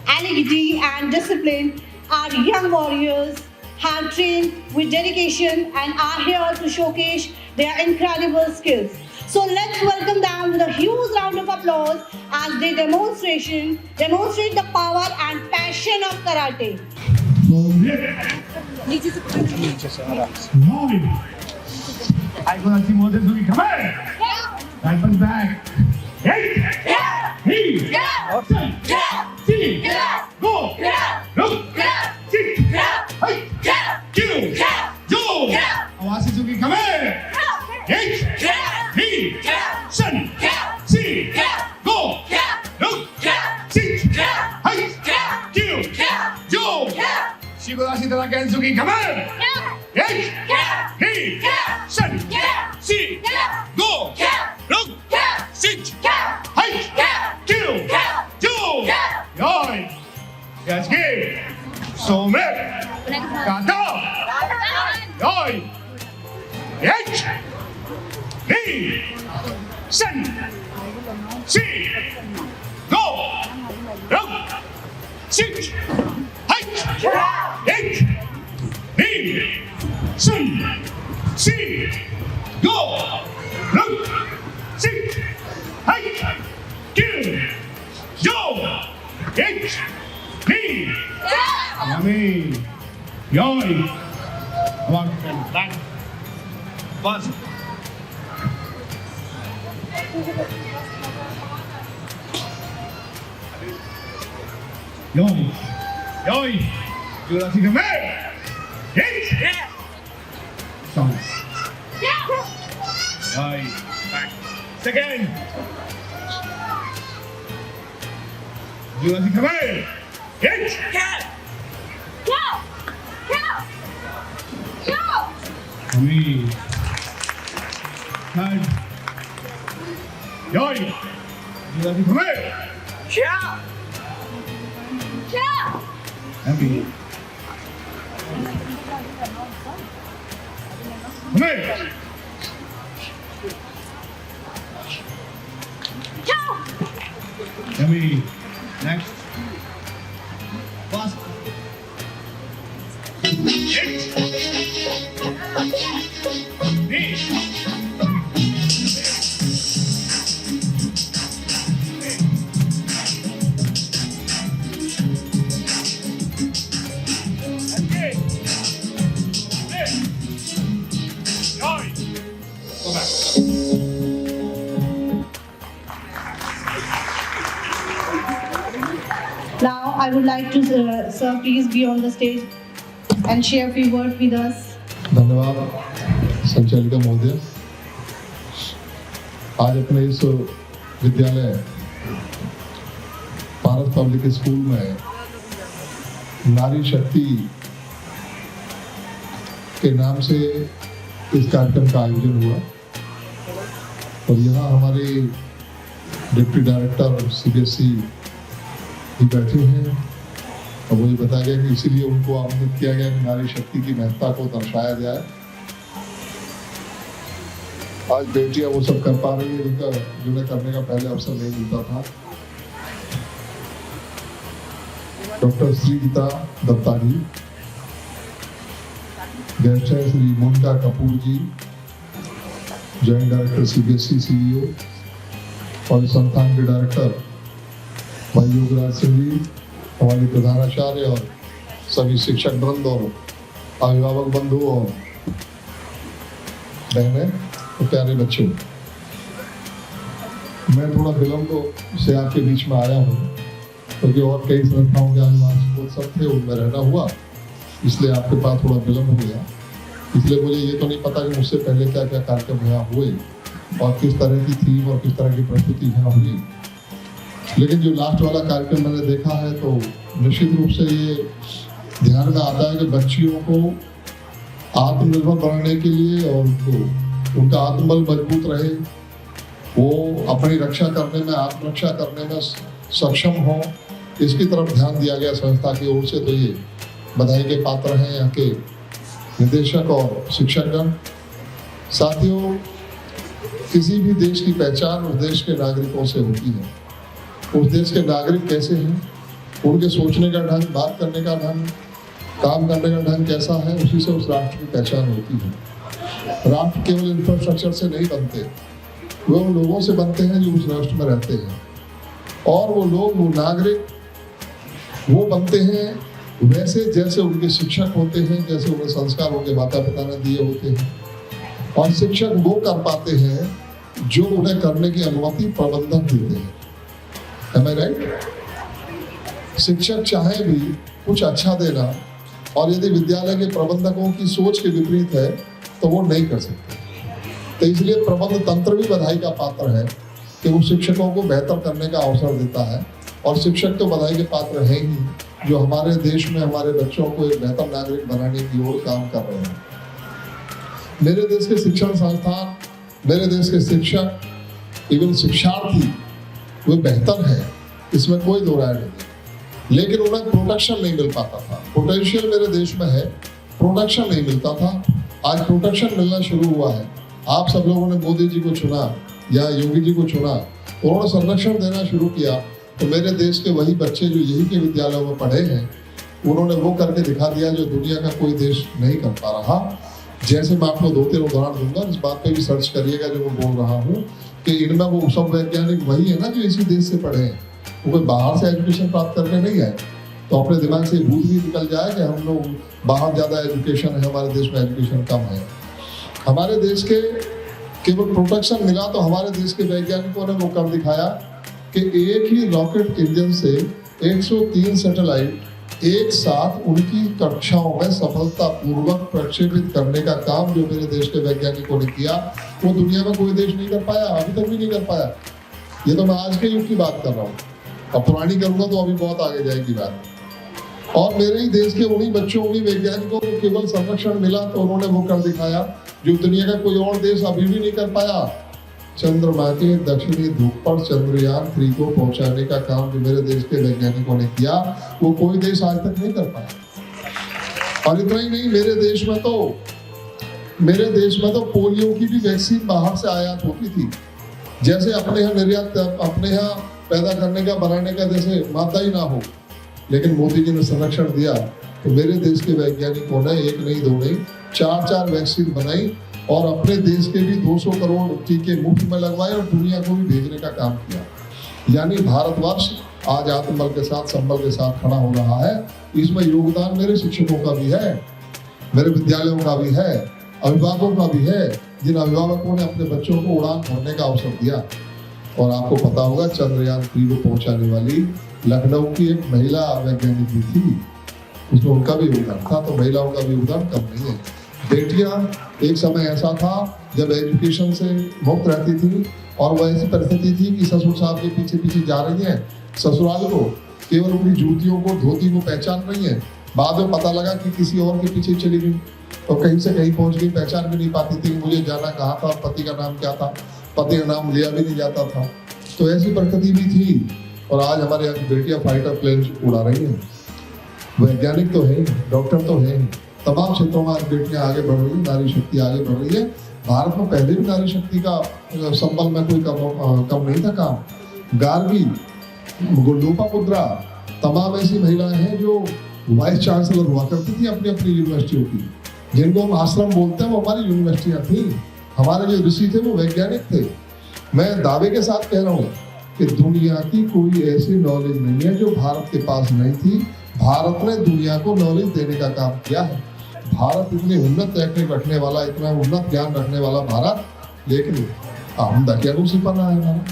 [SPEAKER 10] agility and discipline. Our young warriors have trained with dedication and are here to showcase their incredible skills. So let's welcome them with a huge round of applause as they demonstrate the power and passion of karate.
[SPEAKER 6] I gonna see more than Sugi. Come on! Right one's back. Hey! He! See! Go! Look! See! Hey! Kill! Go! आवाज से Sugi. Come on! Hey! He! Sun! See! Go! Look! See! Hey! Kill! Go! Shibarashi Tarakan Sugi. Come on! Hey! He! Sun! See! Go! Look! Sit! Hey! Kill! Go! Yoi! Let's go! So me! Kata! Yoi! H! He! Sun! See! Go! Look! Sit! Hey! H! He! Sun! See! Go! Look! Sit! Hey! Kill! Go! H! He! Yummy! Yoi! One, back. Buzz. Yoi! Yoi! You like to man? Hit! Yeah! Songs. Yoi! Back. Second! You like to man? Hit! Yeah! Three. Third. Yoi! You like to man? Yeah! Happy. Come here. Happy. Next. Fast.
[SPEAKER 10] Now I would like to, sir, please be on the stage and share a few words with us.
[SPEAKER 6] धन्यवाद संचालिका महोदय। आज अपने इस विद्यालय Bharat public school में नारी शक्ति के नाम से इस कार्यक्रम का आयोजन हुआ और यहाँ हमारे डिप्टी डायरेक्टर CBSE भी बैठे हैं और मुझे बताया गया कि इसीलिए उनको आमंत्रित किया गया कि नारी शक्ति की महत्ता को दर्शाया जाए। आज बेटियां वो सब कर पा रही है जिन्हें करने का पहले अवसर नहीं मिलता था। डॉक्टर श्रीगीता दत्ता जी, गेस्ट है श्री मोनिका कपूर जी, जॉइंट डायरेक्टर CBSE CEO और संस्थान के डायरेक्टर भाई योगराज सिंह जी, हमारे प्रधानाचार्य और सभी शिक्षक वृंद और अभिभावक बंधु और बहनें और प्यारे बच्चों, मैं थोड़ा विलम्ब से आपके बीच में आया हूँ क्योंकि और कई संस्थाओं के आज वार्षिकोत्सव थे, उनमें रहना हुआ, इसलिए आपके पास थोड़ा विलम्ब हो गया। इसलिए मुझे ये तो नहीं पता कि मुझसे पहले क्या क्या कार्यक्रम यहाँ हुए, और किस तरह की थीम और किस तरह की प्रस्तुति यहाँ हुई। लेकिन जो लास्ट वाला कार्यक्रम मैंने देखा है तो निश्चित रूप से ये ध्यान में आता है कि बच्चियों को आत्मनिर्भर बनाने के लिए और उनका आत्मबल मजबूत रहे, वो अपनी रक्षा करने में, आत्मरक्षा करने में सक्षम हो, इसकी तरफ ध्यान दिया गया संस्था की ओर से। तो ये बधाई के पात्र हैं यहाँ के निदेशक और शिक्षकगण। साथियों, किसी भी देश की पहचान उस देश के नागरिकों से होती है। उस देश के नागरिक कैसे हैं, उनके सोचने का ढंग, बात करने का ढंग, काम करने का ढंग कैसा है, उसी से उस राष्ट्र की पहचान होती है। राष्ट्र केवल इंफ्रास्ट्रक्चर से नहीं बनते, वे उन लोगों से बनते हैं जो उस राष्ट्र में रहते हैं। और वो लोग, वो नागरिक वो बनते हैं वैसे जैसे उनके शिक्षक होते हैं, जैसे उन्हें संस्कार उनके माता पिता ने दिए होते हैं। और शिक्षक वो कर पाते हैं जो उन्हें करने की अनुमति प्रबंधक देते हैं। Am I right? शिक्षक चाहे भी कुछ अच्छा देना, और यदि विद्यालय के प्रबंधकों की सोच के विपरीत है तो वो नहीं कर सकते। तो इसलिए प्रबंध तंत्र भी बधाई का पात्र है कि वो शिक्षकों को बेहतर करने का अवसर देता है। और शिक्षक तो बधाई के पात्र हैं ही जो हमारे देश में हमारे बच्चों को एक बेहतर नागरिक बनाने की ओर काम कर रहे हैं। मेरे देश के शिक्षण संस्थान, मेरे देश के शिक्षक, इवन शिक्षार्थी वे बेहतर है, इसमें कोई दो राय नहीं। लेकिन उन्हें प्रोटेक्शन नहीं मिल पाता था। पोटेंशियल मेरे देश में है, प्रोटेक्शन नहीं मिलता था। आज प्रोटेक्शन मिलना शुरू हुआ है। आप सब लोगों ने मोदी जी को चुना या योगी जी को चुना, उन्होंने संरक्षण देना शुरू किया। तो मेरे देश के वही बच्चे जो यही के विद्यालयों में पढ़े हैं, उन्होंने वो करके दिखा दिया जो दुनिया का कोई देश नहीं कर पा रहा। जैसे मैं आपको 2-3 उदाहरण दूंगा, इस बात पे भी सर्च करिएगा जो मैं बोल रहा हूँ कि इनमें वो सब वैज्ञानिक वही है ना जो इसी देश से पढ़े हैं, वो कोई बाहर से एजुकेशन प्राप्त करके नहीं आए। तो अपने दिमाग से भूत भी निकल जाए कि हम लोग बाहर ज़्यादा एजुकेशन है, हमारे देश में एजुकेशन कम है। हमारे देश के केवल प्रोटेक्शन मिला तो हमारे देश के वैज्ञानिकों ने वो कर दिखाया कि एक ही रॉकेट इंजन से 103 सैटेलाइट एक साथ उनकी कक्षाओं में सफलतापूर्वक प्रक्षेपित करने का काम जो मेरे देश के वैज्ञानिकों ने किया, वो दुनिया में कोई देश नहीं कर पाया, अभी तक भी नहीं कर पाया। ये तो मैं आज के युग की बात कर रहा हूँ, अब पुरानी करूंगा तो अभी बहुत आगे जाएगी बात। और मेरे ही देश के उन्हीं बच्चों, उन्हीं वैज्ञानिकों को केवल संरक्षण मिला तो उन्होंने वो कर दिखाया जो दुनिया का कोई और देश अभी भी नहीं कर पाया। चंद्रमा के दक्षिणी ध्रुव पर चंद्रयान 3 को पहुंचाने का काम जो मेरे देश के वैज्ञानिकों ने किया, वो कोई देश आज तक नहीं कर पाया। और इतना ही नहीं, मेरे देश में तो पोलियो की भी वैक्सीन बाहर से आयात होती थी। जैसे अपने यहाँ निर्यात, अपने यहाँ पैदा करने का, बनाने का जैसे मादा ही ना हो। लेकिन मोदी जी ने संरक्षण दिया तो मेरे देश के वैज्ञानिकों ने 1 नहीं 2 नहीं 4 वैक्सीन बनाई और अपने देश के भी 200 करोड़ टीके मुफ्त में लगवाए और दुनिया को भी भेजने का काम किया। यानी भारतवर्ष आज आत्मबल के साथ, संबल के साथ खड़ा हो रहा है। इसमें योगदान मेरे शिक्षकों का भी है, मेरे विद्यालयों का भी है, अभिभावकों का भी है, जिन अभिभावकों ने अपने बच्चों को उड़ान भरने का अवसर दिया। और आपको पता होगा चंद्रयान 3 को पहुंचाने वाली लखनऊ की एक महिला वैज्ञानिक भी थी, उसमें उनका भी योगदान था। तो महिलाओं का भी योगदान कम नहीं है। बेटियां, एक समय ऐसा था जब एजुकेशन से मुक्त रहती थी और वह ऐसी परिस्थिति थी कि ससुर साहब के पीछे पीछे जा रही हैं, ससुराल को केवल उनकी जूतियों को, धोती को पहचान रही है। बाद में पता लगा कि किसी और के पीछे चली गई और कहीं से कहीं पहुंच गई, पहचान भी नहीं पाती थी मुझे जाना कहाँ था, पति का नाम क्या था, पति का नाम लिया भी नहीं जाता था। तो ऐसी परिस्थिति भी थी। और आज हमारे यहाँ की बेटियां फाइटर प्लेन उड़ा रही हैं। वैज्ञानिक तो है, डॉक्टर तो है, तमाम क्षेत्रों में आज बेटियां आगे बढ़ रही है, नारी शक्ति आगे बढ़ रही है। भारत में पहले भी नारी शक्ति का संबल में कोई कम नहीं था काम। गार्गी, लोपामुद्रा, तमाम ऐसी महिलाएं हैं जो वाइस चांसलर हुआ करती थी अपनी अपनी यूनिवर्सिटियों की, जिनको हम आश्रम बोलते हैं, वो हमारी यूनिवर्सिटियां थी। हमारे जो ऋषि थे वो वैज्ञानिक थे। मैं दावे के साथ कह रहा हूँ कि दुनिया की कोई ऐसी नॉलेज नहीं है जो भारत के पास नहीं थी। भारत ने दुनिया को नॉलेज देने का काम किया है। भारत इतनी उन्नत टेक्निक रखने वाला, इतना उन्नत ज्ञान रखने वाला भारत, लेकिन आमदा क्या रूसीपना है हमारा।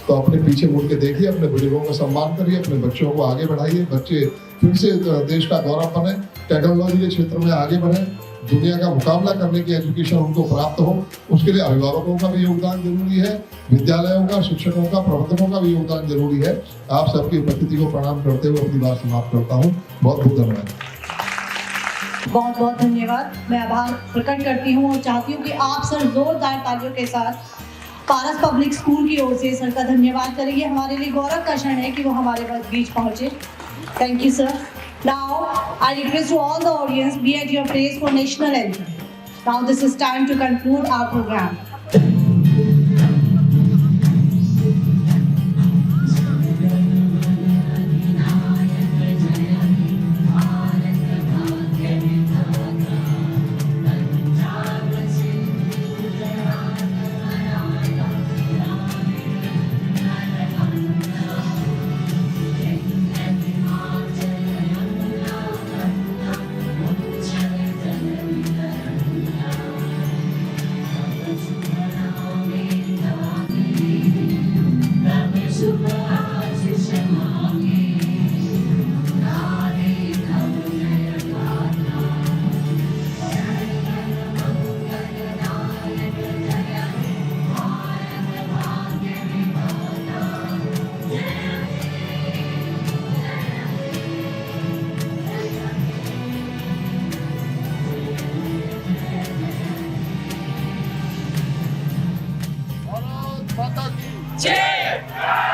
[SPEAKER 6] तो अपने पीछे मुड़ के देखिए, अपने बुजुर्गों का सम्मान करिए, अपने बच्चों को आगे बढ़ाइए, बच्चे फिर से देश का गौरव बने, टेक्नोलॉजी के क्षेत्र में आगे बढ़े, दुनिया का मुकाबला करने की एजुकेशन उनको प्राप्त हो, उसके लिए अभिभावकों का भी योगदान जरूरी है, विद्यालयों का, शिक्षकों का, प्रबंधकों का भी योगदान जरूरी है। आप सबकी उपस्थिति को प्रणाम करते हुए अपनी बात समाप्त करता हूँ। बहुत बहुत धन्यवाद।
[SPEAKER 10] बहुत बहुत धन्यवाद। मैं आभार प्रकट करती हूँ और चाहती हूँ कि आप सर जोरदार तालियों के साथ पारस पब्लिक स्कूल की ओर से सर का धन्यवाद करेंगे। हमारे लिए गौरव का क्षण है कि वो हमारे बीच पहुंचे। Thank you sir. Now I request to all the audience be at your place for national anthem. Now this is time to conclude our programme.
[SPEAKER 13] जय